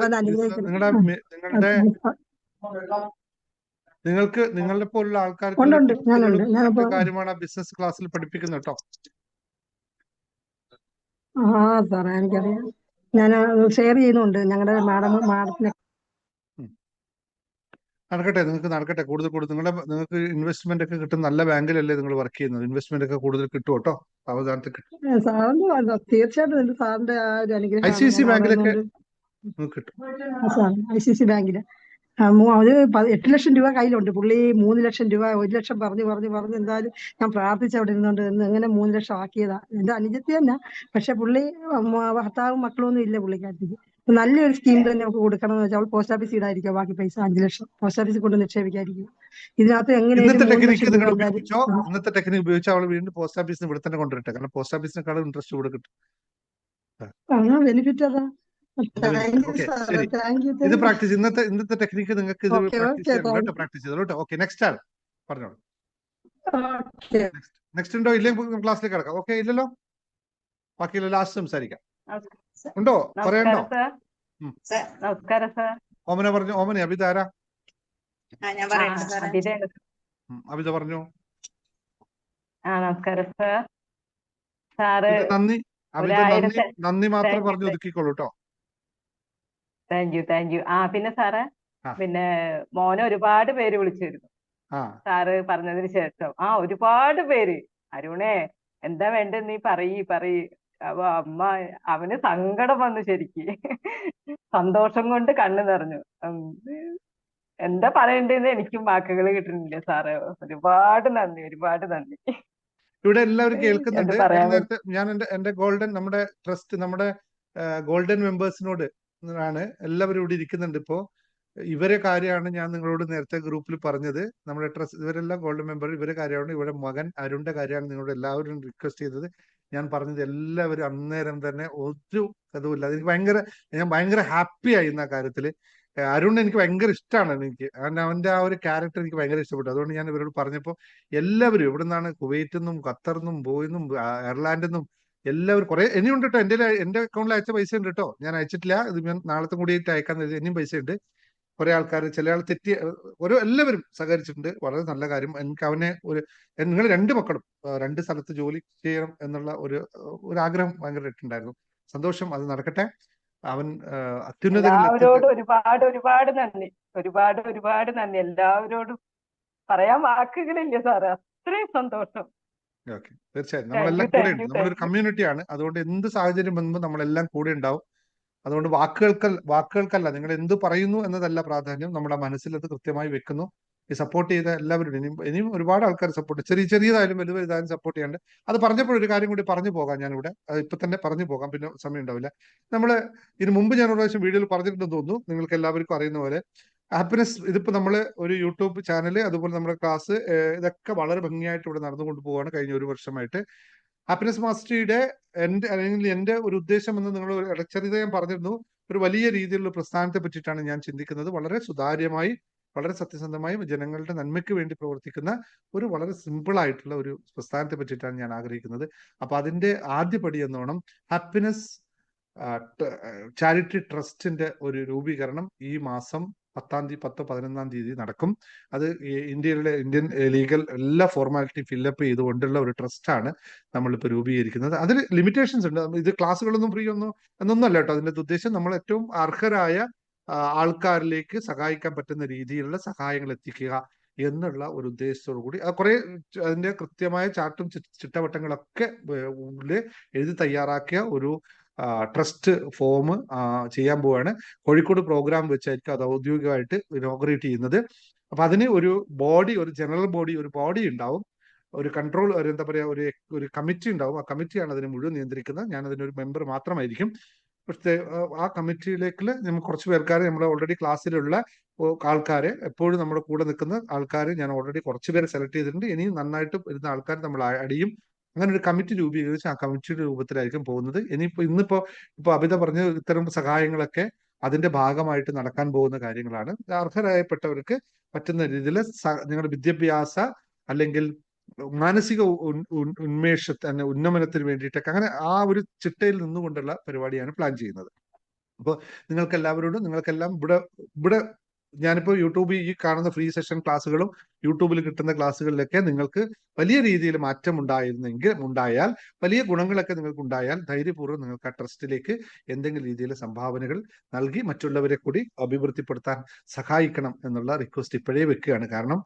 നിങ്ങളുടെ പോലുള്ള ആൾക്കാർക്ക് കാര്യമാണ് ആ ബിസിനസ് ക്ലാസ്സിൽ പഠിപ്പിക്കുന്നത് കേട്ടോ. സാറേ എനിക്കറിയാം, ഞാൻ ഷെയർ ചെയ്യുന്നുണ്ട് ഞങ്ങളുടെ മാഡത്തിന്. നടക്കട്ടെ, നിങ്ങൾക്ക് നടക്കട്ടെ. കൂടുതൽ നിങ്ങൾക്ക് ഇൻവെസ്റ്റ്മെന്റ് ഒക്കെ കിട്ടും. നല്ല ബാങ്കിലല്ലേ നിങ്ങൾ വർക്ക് ചെയ്യുന്നത്? ഇൻവെസ്റ്റ്മെന്റ് ഒക്കെ കൂടുതൽ കിട്ടും കേട്ടോ, സാവധാനത്തിൽ കിട്ടും. തീർച്ചയായിട്ടും സാറിന്റെ ആ ഒരു അനുഗ്രഹം ICICI ബാങ്കിലൊക്കെ കിട്ടും. ICICI ബാങ്കില് അത് 8 ലക്ഷം രൂപ കയ്യിലുണ്ട്. പുള്ളി 3 ലക്ഷം രൂപ 1 ലക്ഷം പറഞ്ഞു എന്തായാലും ഞാൻ പ്രാർത്ഥിച്ച് അവിടെ ഇരുന്നുകൊണ്ട് എങ്ങനെ 3 ലക്ഷം ആക്കിയതാ. എന്റെ അനുജത്തി തന്നെ. പക്ഷെ പുള്ളി ഭർത്താവും മക്കളും ഒന്നും ഇല്ല പുള്ളിക്കാരത്തിക്ക്. നല്ലൊരു സ്കീം തന്നെ നമുക്ക് കൊടുക്കണം എന്ന് വെച്ചാൽ അവൾ പോസ്റ്റ് ഓഫീസിൽ ഇടായിരിക്കും. ബാക്കി പൈസ 5 ലക്ഷം പോസ്റ്റ് ഓഫീസിൽ കൊണ്ട് നിക്ഷേപിക്കായിരിക്കും. ഇതിനകത്ത് ഇന്നത്തെ ടെക്നിക്ക് എങ്ങനെയായാലും ഉപയോഗിച്ചോ അവൾ വീണ്ടും പോസ്റ്റ് ഓഫീസിന് ഇവിടെ തന്നെ കൊണ്ടുവരട്ടെ. കാരണം പോസ്റ്റ് ഓഫീസിനെക്കാളും ഇൻട്രസ്റ്റ് കൂടെ കിട്ടും. ബെനിഫിറ്റ് അതാ. ഇത് പ്രാക്ടീസ്, ഇന്നത്തെ ടെക്നിക്ക് നിങ്ങൾക്ക് ഇത് പ്രാക്ടീസ് ചെയ്തോളൂ കേട്ടോ. ഓക്കെ, നെക്സ്റ്റ് ആൾ പറഞ്ഞോളൂ. നെക്സ്റ്റ് ഉണ്ടോ? ഇല്ലെങ്കിൽ ക്ലാസ്സിലേക്ക് കിടക്കാം. ഓക്കെ, ഇല്ലല്ലോ. ബാക്കിയുള്ള ലാസ്റ്റ് സംസാരിക്കാം. ഉണ്ടോ? പറയണ്ടോ? നമസ്കാരം സാർ. ഓമന പറഞ്ഞു. ഓമന അബിത ആരാ? അബിത പറഞ്ഞു. നമസ്കാരം സാർ. സാറ് നന്ദി മാത്രം പറഞ്ഞു ഒതുക്കിക്കോളൂ കേട്ടോ. Thank U. പിന്നെ സാറേ, പിന്നെ മോനെ ഒരുപാട് പേര് വിളിച്ചിരുന്നു സാറ് പറഞ്ഞതിന് ശേഷം. ഒരുപാട് പേര്. അരുണേ എന്താ വേണ്ടത് നീ പറയ്. അപ്പൊ അമ്മ അവന് സങ്കടം വന്നു, ശരിക്ക് സന്തോഷം കൊണ്ട് കണ്ണു നിറഞ്ഞു. എന്താ പറയണ്ടെന്ന് എനിക്കും വാക്കുകൾ കിട്ടുന്നില്ല സാറേ. ഒരുപാട് നന്ദി. ഇവിടെ എല്ലാവരും കേൾക്കുന്നുണ്ട്. നേരത്തെ ഞാൻ എന്റെ നമ്മുടെ ട്രസ്റ്റ്, നമ്മുടെ ഗോൾഡൻ മെമ്പേഴ്സിനോട് ആണ് എല്ലാവരും ഇവിടെ ഇരിക്കുന്നുണ്ട്. ഇപ്പോ ഇവരെ കാര്യമാണ് ഞാൻ നിങ്ങളോട് നേരത്തെ ഗ്രൂപ്പിൽ പറഞ്ഞത്. നമ്മുടെ ട്രസ്റ്റ് ഇവരെല്ലാം ഗോൾഡൻ മെമ്പർ. ഇവരെ കാര്യമാണ്, ഇവിടെ മകൻ അരുണിന്റെ കാര്യമാണ് നിങ്ങളോട് എല്ലാവരും റിക്വസ്റ്റ് ചെയ്തത്. ഞാൻ പറഞ്ഞത് എല്ലാവരും അന്നേരം തന്നെ ഒരു ഇതുമില്ല. ഞാൻ ഭയങ്കര ഹാപ്പി ആയി ആ കാര്യത്തില്. അരുൺ എനിക്ക് ഭയങ്കര ഇഷ്ടമാണ്. അവന്റെ ആ ഒരു ക്യാരക്ടർ എനിക്ക് ഭയങ്കര ഇഷ്ടപ്പെട്ടു. അതുകൊണ്ട് ഞാൻ ഇവരോട് പറഞ്ഞപ്പോൾ എല്ലാവരും ഇവിടെ നിന്നാണ്, കുവൈറ്റിൽ നിന്നും ഖത്തറിൽ നിന്നും ബോയിന്നും അയർലാൻഡിൽ നിന്നും എല്ലാവരും കുറെ ഇനിയുണ്ട് കേട്ടോ. എന്റെ അക്കൗണ്ടിൽ അയച്ച പൈസ ഉണ്ട് കേട്ടോ. ഞാൻ അയച്ചിട്ടില്ല. ഇത് ഞാൻ നാളത്തെ കൂടിയിട്ട് അയക്കാൻ ഇനിയും പൈസ ഉണ്ട്. കുറെ ആൾക്കാർ, ചില ആൾ തെറ്റി, എല്ലാവരും സഹകരിച്ചിട്ടുണ്ട്. വളരെ നല്ല കാര്യം. എനിക്ക് അവനെ നിങ്ങൾ 2 മക്കളും 2 സ്ഥലത്ത് ജോലി ചെയ്യണം എന്നുള്ള ഒരു ആഗ്രഹം ഭയങ്കരമായിട്ടുണ്ടായിരുന്നു. സന്തോഷം, അത് നടക്കട്ടെ. അവൻ അത്യുന്നതങ്ങളിൽ എല്ലാവരോടും ഒരുപാട് നന്ദി, ഒരുപാട് നന്ദി. എല്ലാവരോടും പറയാൻ വാക്കുകളില്ല സാറ്, അത്രയും സന്തോഷം. ഓക്കെ, തീർച്ചയായും നമ്മളെല്ലാം കൂടെ ഉണ്ട്. നമ്മളൊരു കമ്മ്യൂണിറ്റിയാണ്. അതുകൊണ്ട് എന്ത് സാഹചര്യം വന്നുമ്പോൾ നമ്മളെല്ലാം കൂടെ ഉണ്ടാവും. അതുകൊണ്ട് വാക്കുകൾക്കല്ല, നിങ്ങൾ എന്ത് പറയുന്നു എന്നതല്ല പ്രാധാന്യം, നമ്മുടെ മനസ്സിൽ അത് കൃത്യമായി വെക്കുന്നു. ഈ സപ്പോർട്ട് ചെയ്ത എല്ലാവരും, ഇനിയും ഒരുപാട് ആൾക്കാർ സപ്പോർട്ട്, ചെറിയതായാലും വലുതായാലും സപ്പോർട്ട് ചെയ്യാണ്ട്. അത് പറഞ്ഞപ്പോൾ ഒരു കാര്യം കൂടി പറഞ്ഞു പോകാം ഞാനിവിടെ. ഇപ്പൊ തന്നെ പറഞ്ഞു പോകാം, പിന്നെ സമയം ഉണ്ടാവില്ല. ഇതിനു മുമ്പ് ഞാൻ ഒരു പ്രാവശ്യം വീഡിയോയിൽ പറഞ്ഞിട്ടുണ്ടെന്ന് തോന്നുന്നു, നിങ്ങൾക്ക് എല്ലാവർക്കും അറിയുന്ന പോലെ ഹാപ്പിനെസ്, ഇതിപ്പോ നമ്മള് ഒരു യൂട്യൂബ് ചാനല്, അതുപോലെ നമ്മുടെ ക്ലാസ്, ഇതൊക്കെ വളരെ ഭംഗിയായിട്ട് ഇവിടെ നടന്നുകൊണ്ട് പോവുകയാണ് കഴിഞ്ഞ 1 വർഷമായിട്ട്. ഹാപ്പിനെസ് മാസ്റ്ററിയുടെ എന്റെ ഒരു ഉദ്ദേശം എന്ന് നിങ്ങൾ ഇടച്ചറിയത് ഞാൻ പറഞ്ഞിരുന്നു, ഒരു വലിയ രീതിയിലുള്ള പ്രസ്ഥാനത്തെ പറ്റിയിട്ടാണ് ഞാൻ ചിന്തിക്കുന്നത്. വളരെ സുതാര്യമായി, വളരെ സത്യസന്ധമായി ജനങ്ങളുടെ നന്മയ്ക്ക് വേണ്ടി പ്രവർത്തിക്കുന്ന ഒരു വളരെ സിമ്പിൾ ആയിട്ടുള്ള ഒരു പ്രസ്ഥാനത്തെ പറ്റിയിട്ടാണ് ഞാൻ ആഗ്രഹിക്കുന്നത്. അപ്പൊ അതിന്റെ ആദ്യപടി എന്നോണം ഹാപ്പിനെസ് ചാരിറ്റി ട്രസ്റ്റിന്റെ ഒരു രൂപീകരണം ഈ മാസം 10-ാം തീയതി 10-11-ാം തീയതി നടക്കും. അത് ഇന്ത്യൻ ലീഗൽ എല്ലാ ഫോർമാലിറ്റി ഫില്ലപ്പ് ചെയ്തുകൊണ്ടുള്ള ഒരു ട്രസ്റ്റാണ് നമ്മളിപ്പോൾ രൂപീകരിക്കുന്നത്. അതിൽ ലിമിറ്റേഷൻസ് ഉണ്ട്. ഇത് ക്ലാസ്സുകളൊന്നും ഫ്രീ എന്നൊന്നും അല്ല കേട്ടോ. അതിന്റെ ഉദ്ദേശം നമ്മൾ ഏറ്റവും അർഹരായ ആൾക്കാരിലേക്ക് സഹായിക്കാൻ പറ്റുന്ന രീതിയിലുള്ള സഹായങ്ങൾ എത്തിക്കുക എന്നുള്ള ഒരു ഉദ്ദേശത്തോടു കൂടി കുറെ അതിന്റെ കൃത്യമായ ചാർട്ടും ചിട്ടവട്ടങ്ങളൊക്കെ എഴുതി തയ്യാറാക്കിയ ഒരു ട്രസ്റ്റ് ഫോം ചെയ്യാൻ പോവാണ്. കോഴിക്കോട് പ്രോഗ്രാം വെച്ചായിരിക്കും അത് ഔദ്യോഗികമായിട്ട് ഇനോഗ്രേറ്റ് ചെയ്യുന്നത്. അപ്പൊ അതിന് ഒരു ജനറൽ ബോഡി, ഒരു ബോഡി ഉണ്ടാവും, ഒരു കൺട്രോൾ, എന്താ പറയുക, ഒരു കമ്മിറ്റി ഉണ്ടാവും. ആ കമ്മിറ്റിയാണ് അതിനെ മുഴുവൻ നിയന്ത്രിക്കുന്നത്. ഞാൻ അതിനൊരു മെമ്പർ മാത്രമായിരിക്കും. പക്ഷേ ആ കമ്മിറ്റിയിലേക്ക് നമുക്ക് കുറച്ച് പേർക്കാരെ, നമ്മുടെ ഓൾറെഡി ക്ലാസ്സിലുള്ള ആൾക്കാരെ, എപ്പോഴും നമ്മുടെ കൂടെ നിൽക്കുന്ന ആൾക്കാരെ ഞാൻ ഓൾറെഡി കുറച്ച് പേരെ സെലക്ട് ചെയ്തിട്ടുണ്ട്. ഇനിയും നന്നായിട്ട് വരുന്ന ആൾക്കാർ നമ്മൾ അടിയും. അങ്ങനെ ഒരു കമ്മിറ്റി രൂപീകരിച്ച് ആ കമ്മിറ്റിയുടെ രൂപത്തിലായിരിക്കും പോകുന്നത്. ഇന്നിപ്പോ അബിത പറഞ്ഞ ഇത്തരം സഹായങ്ങളൊക്കെ അതിന്റെ ഭാഗമായിട്ട് നടക്കാൻ പോകുന്ന കാര്യങ്ങളാണ്. അർഹരായപ്പെട്ടവർക്ക് പറ്റുന്ന രീതിയിൽ നിങ്ങളുടെ വിദ്യാഭ്യാസ അല്ലെങ്കിൽ മാനസിക ഉന്നമനത്തിന് വേണ്ടിയിട്ടൊക്കെ അങ്ങനെ ആ ഒരു ചിട്ടയിൽ നിന്നുകൊണ്ടുള്ള പരിപാടിയാണ് പ്ലാൻ ചെയ്യുന്നത്. അപ്പോൾ നിങ്ങൾക്കെല്ലാം ഇവിടെ ഞാനിപ്പോൾ യൂട്യൂബിൽ ഈ കാണുന്ന ഫ്രീ സെഷൻ ക്ലാസ്സുകളും യൂട്യൂബിൽ കിട്ടുന്ന ക്ലാസ്സുകളിലൊക്കെ നിങ്ങൾക്ക് വലിയ രീതിയിൽ മാറ്റം ഉണ്ടായാൽ, വലിയ ഗുണങ്ങളൊക്കെ നിങ്ങൾക്ക് ഉണ്ടായാൽ, ധൈര്യപൂർവ്വം നിങ്ങൾക്ക് ആ ട്രസ്റ്റിലേക്ക് എന്തെങ്കിലും രീതിയിലെ സംഭാവനകൾ നൽകി മറ്റുള്ളവരെ കൂടി അഭിവൃദ്ധിപ്പെടുത്താൻ സഹായിക്കണം എന്നുള്ള റിക്വസ്റ്റ് ഇപ്പോഴേ വെക്കുകയാണ്. കാരണം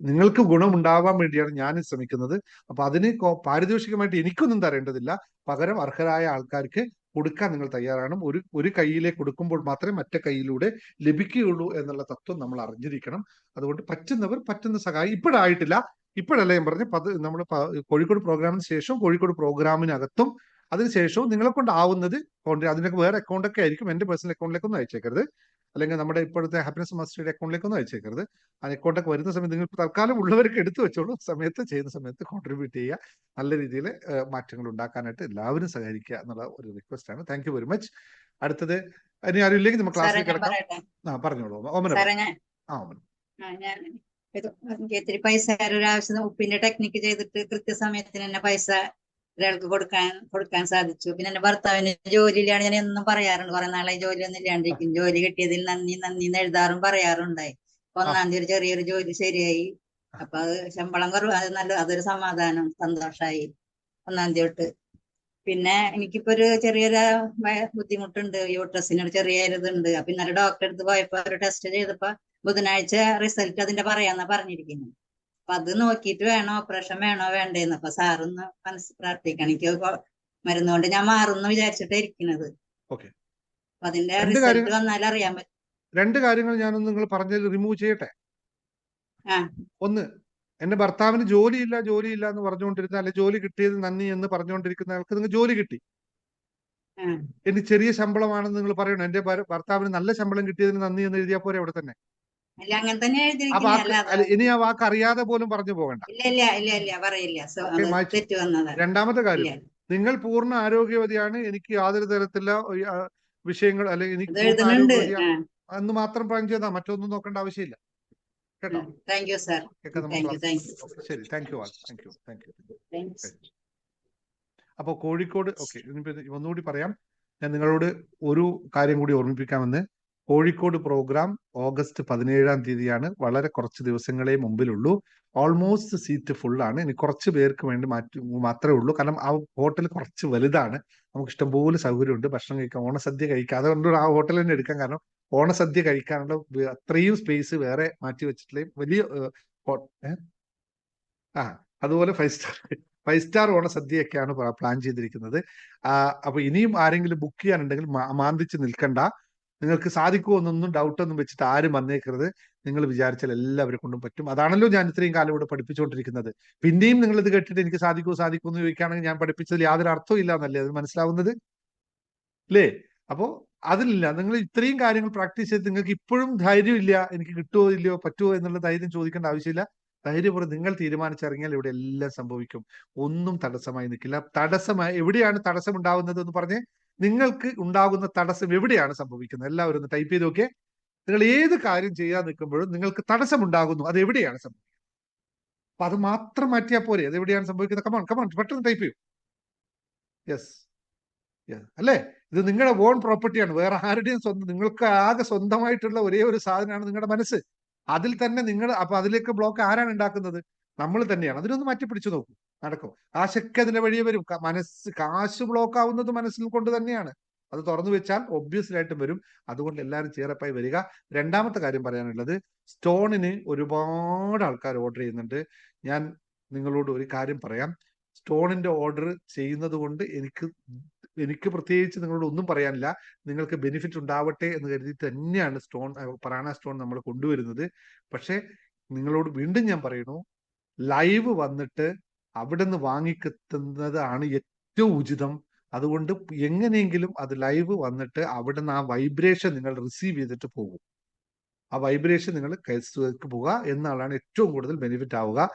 നിങ്ങൾക്ക് ഗുണമുണ്ടാവാൻ വേണ്ടിയാണ് ഞാൻ ശ്രമിക്കുന്നത്. അപ്പൊ അതിന് പാരിതോഷികമായിട്ട് എനിക്കൊന്നും തരേണ്ടതില്ല. പകരം അർഹരായ ആൾക്കാർക്ക് കൊടുക്കാൻ നിങ്ങൾ തയ്യാറാണ്. ഒരു കൈയിലേക്ക് കൊടുക്കുമ്പോൾ മാത്രമേ മറ്റേ കൈയിലൂടെ ലഭിക്കുകയുള്ളൂ എന്നുള്ള തത്വം നമ്മൾ അറിഞ്ഞിരിക്കണം. അതുകൊണ്ട് പറ്റുന്നവർ പറ്റുന്ന സഹായം ഇപ്പോഴല്ല ഞാൻ പറഞ്ഞ നമ്മൾ കോഴിക്കോട് പ്രോഗ്രാമിന് ശേഷം, കോഴിക്കോട് പ്രോഗ്രാമിനകത്തും അതിനുശേഷവും നിങ്ങളെ കൊണ്ടാവുന്നത് അതിനൊക്കെ വേറെ അക്കൗണ്ടൊക്കെ ആയിരിക്കും. എന്റെ പേഴ്സണൽ അക്കൗണ്ടിലേക്കൊന്നും അയച്ചേക്കരുത്, അല്ലെങ്കിൽ നമ്മുടെ ഇപ്പോഴത്തെ ഹാപ്പിനെസ് മാസ്റ്ററുടെ അക്കൗണ്ടിലേക്കൊന്നും അയച്ചേക്കരുത്. ആ അക്കൗണ്ടൊക്കെ വരുന്ന സമയത്ത് നിങ്ങൾ തൽക്കാലം ഉള്ളവർക്ക് എടുത്തു വെച്ചോളൂ. ചെയ്യുന്ന സമയത്ത് കോൺട്രിബ്യൂട്ട് ചെയ്യുക, നല്ല രീതിയിൽ മാറ്റങ്ങൾ ഉണ്ടാക്കാനായിട്ട് എല്ലാവരും സഹകരിക്കുക എന്നുള്ള ഒരു റിക്വസ്റ്റ് ആണ്. Thank you very much. അടുത്തത് ഇനി ആരും ഇല്ലെങ്കിൽ നമുക്ക് ക്ലാസ്സിൽ കിടക്കാം. പറഞ്ഞോളൂ ഓമന. എനിക്ക് ഇത്തിരി പൈസ ഒരു ആവശ്യം, ഉപ്പിന്റെ ടെക്നിക്ക് ചെയ്തിട്ട് കൃത്യസമയത്തിന് തന്നെ പൈസ ഒരാൾക്ക് കൊടുക്കാൻ സാധിച്ചു. പിന്നെ എന്റെ ഭർത്താവിന് ജോലിയിലാണ്. ഞാൻ എന്നും പറയാറുണ്ട്, കുറെ നാളായി ജോലിയൊന്നും ഇല്ലാണ്ടിരിക്കും. ജോലി കിട്ടിയതിൽ നന്ദി എന്ന് എഴുതാറും പറയാറുണ്ടായി. 1-ാം തീയതി ചെറിയൊരു ജോലി ശരിയായി. അപ്പൊ അത് ശമ്പളം കുറവ്, അതൊരു സമാധാനം, സന്തോഷായി 1-ാം തീയതി തൊട്ട്. പിന്നെ എനിക്കിപ്പോ ഒരു ചെറിയൊരു ബുദ്ധിമുട്ടുണ്ട്, യൂട്രസിനൊരു ചെറിയ ഇതുണ്ട്. അപ്പൊ ഇന്നലെ ഡോക്ടറെ അടുത്ത് പോയപ്പോ ഒരു ടെസ്റ്റ് ചെയ്തപ്പോ ബുധനാഴ്ച റിസൾട്ട് അതിന്റെ പറയാന്നാ പറഞ്ഞിരിക്കുന്നു. അപ്പൊ അത് നോക്കിയിട്ട് വേണം ഓപ്പറേഷൻ വേണോ വേണ്ടേന്ന്. അപ്പൊ സാറൊന്ന് പ്രാർത്ഥിക്കണം. എനിക്ക് മരുന്ന് കൊണ്ട് ഞാൻ മാറുന്നു വിചാരിച്ചിട്ടാ ഇരിക്കുന്നത്. അപ്പൊ അതിന്റെ റിസൾട്ട് വന്നാൽ അറിയാൻ പറ്റും. 2 കാര്യങ്ങൾ ഞാനൊന്ന് നിങ്ങൾ പറഞ്ഞതിൽ റിമൂവ് ചെയ്യട്ടെ. ഒന്ന്, എന്റെ ഭർത്താവിന് ജോലിയില്ല എന്ന് പറഞ്ഞുകൊണ്ടിരുന്ന, അല്ലെ ജോലി കിട്ടിയത് നന്ദി എന്ന് പറഞ്ഞുകൊണ്ടിരിക്കുന്ന ആൾക്ക് നിങ്ങൾ ജോലി കിട്ടി. എനിക്ക് ചെറിയ ശമ്പളമാണെന്ന് നിങ്ങൾ പറയണം. എന്റെ ഭർത്താവിന് നല്ല ശമ്പളം കിട്ടിയതിന് നന്ദി എന്ന് എഴുതിയാൽ പോരെ അവിടെ തന്നെ. ഇനി ആ വാക്ക് അറിയാതെ പോലും പറഞ്ഞു പോകണ്ട. രണ്ടാമത്തെ കാര്യം, നിങ്ങൾ പൂർണ്ണ ആരോഗ്യവതിയാണ്, എനിക്ക് യാതൊരു തരത്തിലുള്ള വിഷയങ്ങൾ അല്ലെങ്കിൽ എനിക്ക് എന്ന് മാത്രം പറഞ്ഞു ചെയ്താൽ മറ്റൊന്നും നോക്കേണ്ട ആവശ്യമില്ല കേട്ടോ. ശരി, താങ്ക് യു. അപ്പോൾ കോഴിക്കോട് ഓക്കെ, ഒന്നുകൂടി പറയാം. ഞാൻ നിങ്ങളോട് ഒരു കാര്യം കൂടി ഓർമ്മിപ്പിക്കാമെന്ന്. കോഴിക്കോട് പ്രോഗ്രാം ഓഗസ്റ്റ് 17-ാം തീയതിയാണ്. വളരെ കുറച്ച് ദിവസങ്ങളെ മുമ്പിലുള്ളൂ. ഓൾമോസ്റ്റ് സീറ്റ് ഫുള്ളാണ്. ഇനി കുറച്ച് പേർക്ക് വേണ്ടി മാത്രമേ ഉള്ളൂ. കാരണം ആ ഹോട്ടൽ കുറച്ച് വലുതാണ്. നമുക്ക് ഇഷ്ടംപോലെ സൗകര്യമുണ്ട് ഭക്ഷണം കഴിക്കാൻ, ഓണസദ്യ കഴിക്കാം. അതുകൊണ്ട് ആ ഹോട്ടൽ തന്നെ എടുക്കാൻ കാരണം ഓണസദ്യ കഴിക്കാനുള്ള അത്രയും സ്പേസ് വേറെ മാറ്റി വെച്ചിട്ടുള്ള വലിയ അതുപോലെ 5 സ്റ്റാർ ഓണസദ്യയൊക്കെയാണ് പ്ലാൻ ചെയ്തിരിക്കുന്നത്. അപ്പൊ ഇനിയും ആരെങ്കിലും ബുക്ക് ചെയ്യാനുണ്ടെങ്കിൽ മാന്തിച്ച് നിൽക്കണ്ട. നിങ്ങൾക്ക് സാധിക്കുമോ എന്നൊന്നും ഡൗട്ടൊന്നും വെച്ചിട്ട് ആരും വന്നേക്കരുത്. നിങ്ങൾ വിചാരിച്ചാൽ എല്ലാവരെ കൊണ്ടും പറ്റും. അതാണല്ലോ ഞാൻ ഇത്രയും കാലം ഇവിടെ പഠിപ്പിച്ചുകൊണ്ടിരിക്കുന്നത്. പിന്നെയും നിങ്ങൾ ഇത് കേട്ടിട്ട് എനിക്ക് സാധിക്കുമോ എന്ന് ചോദിക്കുകയാണെങ്കിൽ ഞാൻ പഠിപ്പിച്ചതിൽ യാതൊരു അർത്ഥവും ഇല്ല എന്നല്ലേ അത് മനസ്സിലാവുന്നത്, അല്ലേ? അപ്പോ അതിലില്ല. നിങ്ങൾ ഇത്രയും കാര്യങ്ങൾ പ്രാക്ടീസ് ചെയ്ത് നിങ്ങൾക്ക് ഇപ്പോഴും ധൈര്യമില്ല, എനിക്ക് കിട്ടുമോ ഇല്ലയോ പറ്റുമോ എന്നുള്ള ധൈര്യം ചോദിക്കേണ്ട ആവശ്യമില്ല. ധൈര്യപൂർവ്വം നിങ്ങൾ തീരുമാനിച്ചിറങ്ങിയാൽ ഇവിടെ എല്ലാം സംഭവിക്കും. ഒന്നും തടസ്സമായി നിൽക്കില്ല. എവിടെയാണ് തടസ്സം ഉണ്ടാവുന്നത് എന്ന് പറഞ്ഞേ. നിങ്ങൾക്ക് ഉണ്ടാകുന്ന തടസ്സം എവിടെയാണ് സംഭവിക്കുന്നത്? എല്ലാവരും ഒന്ന് ടൈപ്പ് ചെയ്ത് നോക്കിയേ. നിങ്ങൾ ഏത് കാര്യം ചെയ്യാൻ നിൽക്കുമ്പോഴും നിങ്ങൾക്ക് തടസ്സം ഉണ്ടാകുന്നു, അത് എവിടെയാണ് സംഭവിക്കുന്നത്? അപ്പൊ അത് മാത്രം മാറ്റിയാൽ പോരെ. അത് എവിടെയാണ് സംഭവിക്കുന്നത്? കമോൺ പെട്ടെന്ന് ടൈപ്പ് ചെയ്യൂ. യെസ് അല്ലേ? ഇത് നിങ്ങളുടെ ഓൺ പ്രോപ്പർട്ടിയാണ്, വേറെ ആരുടെയും സ്വന്തം. നിങ്ങൾക്ക് ആകെ സ്വന്തമായിട്ടുള്ള ഒരേ ഒരു സാധനമാണ് നിങ്ങളുടെ മനസ്സ്. അതിൽ തന്നെ നിങ്ങൾ അപ്പൊ അതിലേക്ക് ബ്ലോക്ക് ആരാണ് ഉണ്ടാക്കുന്നത്? നമ്മൾ തന്നെയാണ്. അതിനൊന്ന് മാറ്റി പിടിച്ചു നോക്കൂ, നടക്കും. കാശൊക്കെ അതിന്റെ വഴിയെ വരും. കാശ് ബ്ലോക്ക് ആവുന്നത് മനസ്സിൽ കൊണ്ട് തന്നെയാണ്. അത് തുറന്നു വെച്ചാൽ ഒബ്വിയസ്ലി ആയിട്ടും വരും. അതുകൊണ്ട് എല്ലാവരും ചേറപ്പായി വരിക. രണ്ടാമത്തെ കാര്യം പറയാനുള്ളത്, സ്റ്റോണിന് ഒരുപാട് ആൾക്കാർ ഓർഡർ ചെയ്യുന്നുണ്ട്. ഞാൻ നിങ്ങളോട് ഒരു കാര്യം പറയാം. സ്റ്റോണിന്റെ ഓർഡർ ചെയ്യുന്നത് കൊണ്ട് എനിക്ക് പ്രത്യേകിച്ച് നിങ്ങളോട് ഒന്നും പറയാനില്ല. നിങ്ങൾക്ക് ബെനിഫിറ്റ് ഉണ്ടാവട്ടെ എന്ന് കരുതി തന്നെയാണ് പ്രാണ സ്റ്റോൺ നമ്മൾ കൊണ്ടുവരുന്നത്. പക്ഷെ നിങ്ങളോട് വീണ്ടും ഞാൻ പറയുന്നു, ലൈവ് വന്നിട്ട് അവിടെ നിന്ന് വാങ്ങിക്കെത്തുന്നതാണ് ഏറ്റവും ഉചിതം. അതുകൊണ്ട് എങ്ങനെയെങ്കിലും അത് ലൈവ് വന്നിട്ട് അവിടെ നിന്ന് ആ വൈബ്രേഷൻ നിങ്ങൾ റിസീവ് ചെയ്തിട്ട് പോകും. ആ വൈബ്രേഷൻ നിങ്ങൾ കൈക്ക് പോവുക എന്നാലാണ് ഏറ്റവും കൂടുതൽ ബെനിഫിറ്റ് ആവുക.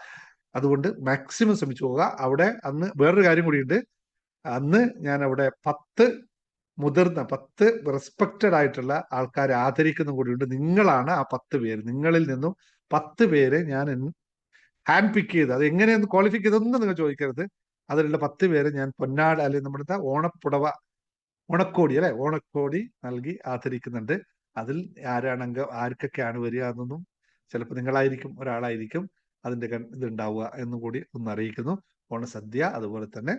അതുകൊണ്ട് മാക്സിമം ശ്രമിച്ചു പോവുക. അവിടെ അന്ന് വേറൊരു കാര്യം കൂടിയുണ്ട്. അന്ന് ഞാൻ അവിടെ 10 റെസ്പെക്റ്റഡ് ആയിട്ടുള്ള ആൾക്കാരെ ആദരിക്കുന്ന കൂടിയുണ്ട്. നിങ്ങളാണ് ആ 10 പേര്. നിങ്ങളിൽ നിന്നും 10 പേരെ ഞാൻ ഹാൻഡ് പിക്ക് ചെയ്ത്, അത് എങ്ങനെയൊന്ന് ക്വാളിഫൈ ചെയ്തൊന്നും നിങ്ങൾ ചോദിക്കരുത്. അതിലുള്ള 10 പേരെ ഞാൻ പൊന്നാട് അല്ലെങ്കിൽ നമ്മുടെ ഓണക്കോടി നൽകി ആദരിക്കുന്നുണ്ട്. അതിൽ ആർക്കൊക്കെയാണ് വരിക എന്നൊന്നും ചിലപ്പോൾ നിങ്ങളായിരിക്കും, ഒരാളായിരിക്കും അതിന്റെ ഇതുണ്ടാവുക എന്നും കൂടി ഒന്ന് അറിയിക്കുന്നു. ഓണസദ്യ അതുപോലെ തന്നെ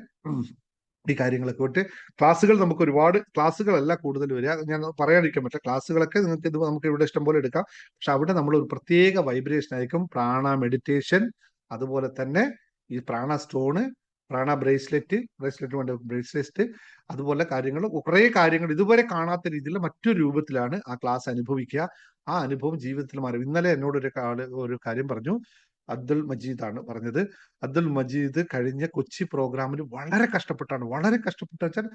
ഈ കാര്യങ്ങളൊക്കെ വിട്ട് ക്ലാസ്സുകൾ നമുക്ക് ഒരുപാട് ക്ലാസ്സുകളല്ല കൂടുതൽ വരിക. ഞാൻ പറയാതിരിക്കാൻ പറ്റില്ല. ക്ലാസ്സുകളൊക്കെ നിങ്ങൾക്ക് നമുക്ക് ഇവിടെ ഇഷ്ടം പോലെ എടുക്കാം. പക്ഷെ അവിടെ നമ്മൾ ഒരു പ്രത്യേക വൈബ്രേഷൻ ആയിരിക്കും. പ്രാണ മെഡിറ്റേഷൻ, അതുപോലെ തന്നെ ഈ പ്രാണ സ്റ്റോണ്, പ്രാണ ബ്രേസ്ലെറ്റ് വേണ്ട ബ്രേസ്ലെറ്റ്, അതുപോലെ കുറേ കാര്യങ്ങൾ ഇതുവരെ കാണാത്ത രീതിയിൽ മറ്റൊരു രൂപത്തിലാണ് ആ ക്ലാസ് അനുഭവിക്കുക. ആ അനുഭവം ജീവിതത്തിൽ മാറും. ഇന്നലെ എന്നോട് ഒരു കാര്യം പറഞ്ഞു. അബ്ദുൽ മജീദ് ആണ് പറഞ്ഞത്. അബ്ദുൽ മജീദ് കഴിഞ്ഞ കൊച്ചി പ്രോഗ്രാമിന് വളരെ കഷ്ടപ്പെട്ടാണ് വെച്ചാൽ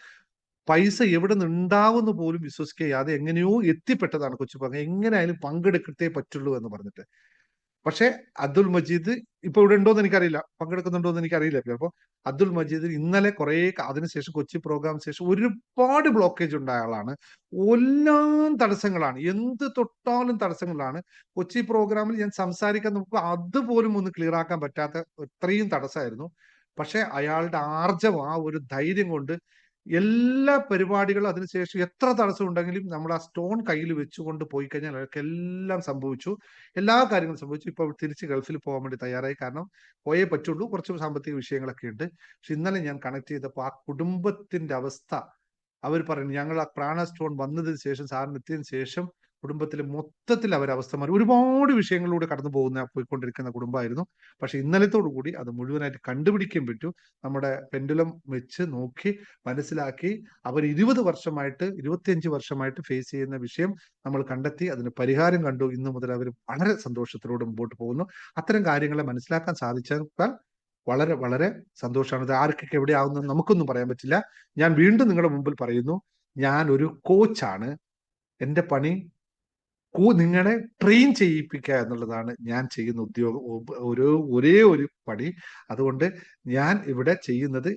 പൈസ എവിടെ നിന്ന് ഉണ്ടാവുമെന്ന് പോലും വിശ്വസിക്കാതെ എങ്ങനെയോ എത്തിപ്പെട്ടതാണ് കൊച്ചി പ്രോഗ്രാം. എങ്ങനെയായാലും പങ്കെടുക്കത്തേ പറ്റുള്ളൂ എന്ന് പറഞ്ഞിട്ട്. പക്ഷെ അബ്ദുൽ മജീദ് ഇപ്പൊ ഇവിടെ ഉണ്ടോന്ന് എനിക്കറിയില്ല, പങ്കെടുക്കുന്നുണ്ടോ എന്ന് എനിക്കറിയില്ല. അപ്പൊ അബ്ദുൽ മജീദ് ഇന്നലെ അതിനുശേഷം കൊച്ചി പ്രോഗ്രാമിന് ശേഷം ഒരുപാട് ബ്ലോക്കേജ് ഉണ്ടായ ആളാണ്. എല്ലാം തടസ്സങ്ങളാണ്, എന്ത് തൊട്ടാലും തടസ്സങ്ങളാണ്. കൊച്ചി പ്രോഗ്രാമിൽ ഞാൻ സംസാരിക്കാൻ നമുക്ക് അതുപോലും ഒന്ന് ക്ലിയർ ആക്കാൻ പറ്റാത്ത അത്രയും തടസ്സമായിരുന്നു. പക്ഷെ അയാളുടെ ആർജവം, ആ ഒരു ധൈര്യം കൊണ്ട് എല്ലാ പരിപാടികളും അതിനുശേഷം എത്ര തടസ്സം ഉണ്ടെങ്കിലും നമ്മൾ ആ സ്റ്റോൺ കയ്യിൽ വെച്ചുകൊണ്ട് പോയി കഴിഞ്ഞാൽ അയാൾക്ക് എല്ലാം സംഭവിച്ചു, എല്ലാ കാര്യങ്ങളും സംഭവിച്ചു. ഇപ്പൊ തിരിച്ച് ഗൾഫിൽ പോകാൻ വേണ്ടി തയ്യാറായി. കാരണം പോയേ പറ്റുള്ളൂ, കുറച്ച് സാമ്പത്തിക വിഷയങ്ങളൊക്കെ ഉണ്ട്. പക്ഷെ ഇന്നലെ ഞാൻ കണക്ട് ചെയ്തപ്പോൾ ആ കുടുംബത്തിന്റെ അവസ്ഥ അവർ പറയുന്നു. ഞങ്ങൾ ആ പ്രാണ സ്റ്റോൺ വന്നതിന് ശേഷം, സാറിന് എത്തിയതിനു ശേഷം കുടുംബത്തിലെ മൊത്തത്തിൽ അവരവസ്ഥ മാറി. ഒരുപാട് വിഷയങ്ങളിലൂടെ പോയിക്കൊണ്ടിരിക്കുന്ന കുടുംബമായിരുന്നു. പക്ഷെ ഇന്നലത്തോടു കൂടി അത് മുഴുവനായിട്ട് കണ്ടുപിടിക്കാൻ പറ്റൂ. നമ്മുടെ പെൻഡുലം വെച്ച് നോക്കി മനസ്സിലാക്കി അവർ 25 വർഷമായിട്ട് ഫേസ് ചെയ്യുന്ന വിഷയം നമ്മൾ കണ്ടെത്തി, അതിന് പരിഹാരം കണ്ടു. ഇന്നു മുതൽ അവർ വളരെ സന്തോഷത്തിലൂടെ മുമ്പോട്ട് പോകുന്നു. അത്തരം കാര്യങ്ങളെ മനസ്സിലാക്കാൻ സാധിച്ചാൽ വളരെ വളരെ സന്തോഷമാണ്. ഇത് ആർക്കൊക്കെ എവിടെയാവുന്നത് നമുക്കൊന്നും പറയാൻ പറ്റില്ല. ഞാൻ വീണ്ടും നിങ്ങളുടെ മുമ്പിൽ പറയുന്നു, ഞാൻ ഒരു കോച്ചാണ്. എൻ്റെ പണി നിങ്ങളെ ട്രെയിൻ ചെയ്യിപ്പിക്കുക എന്നുള്ളതാണ് ഞാൻ ചെയ്യുന്ന ഉദ്യോഗം, ഒരേ ഒരു പണി. അതുകൊണ്ട് ഞാൻ ഇവിടെ ചെയ്യുന്നത്